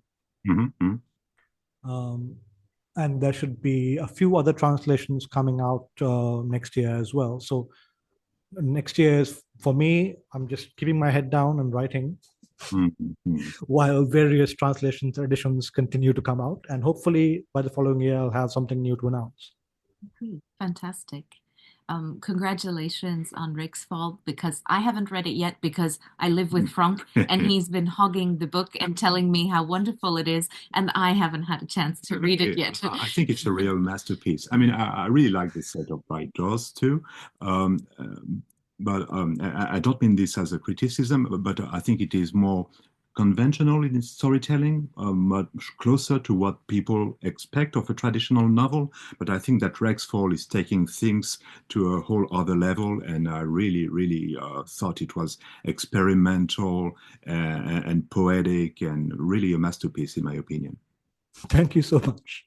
And there should be a few other translations coming out next year as well. So next year is, for me, I'm just keeping my head down and writing while various translations, editions continue to come out. And hopefully by the following year, I'll have something new to announce. Fantastic. congratulations on Rick's Fall, because I haven't read it yet because I live with Frank and he's been hogging the book and telling me how wonderful it is, and I haven't had a chance to read it yet. I think it's a real masterpiece. I mean, I really like this set of bright doors too. But I don't mean this as a criticism, but I think it is more conventional in its storytelling, much closer to what people expect of a traditional novel. But I think that Rex Fall is taking things to a whole other level, and I really, really thought it was experimental and poetic, and really a masterpiece in my opinion. Thank you so much.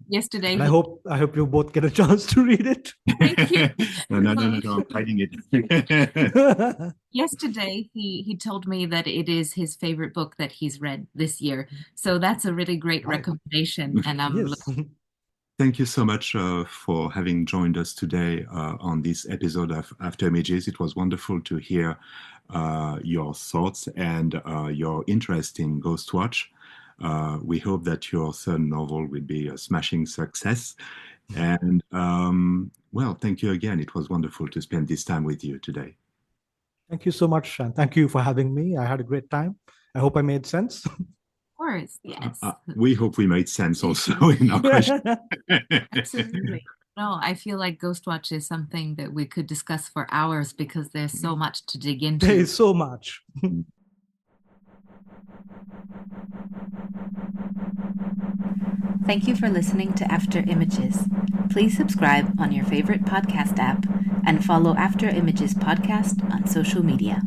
Yesterday, and I hope you both get a chance to read it. Thank you. No, I'm hiding it. Yesterday, he told me that it is his favorite book that he's read this year. So that's a really great recommendation. And Thank you so much for having joined us today on this episode of After Images. It was wonderful to hear your thoughts and your interest in Ghostwatch. We hope that your third novel will be a smashing success. And well, thank you again. It was wonderful to spend this time with you today. Thank you so much, and thank you for having me. I had a great time. I hope I made sense. Of course, yes. We hope we made sense also in our question. Absolutely. No, I feel like Ghostwatch is something that we could discuss for hours because there's so much to dig into. There is so much. Thank you for listening to After Images. Please subscribe on your favorite podcast app and follow After Images podcast on social media.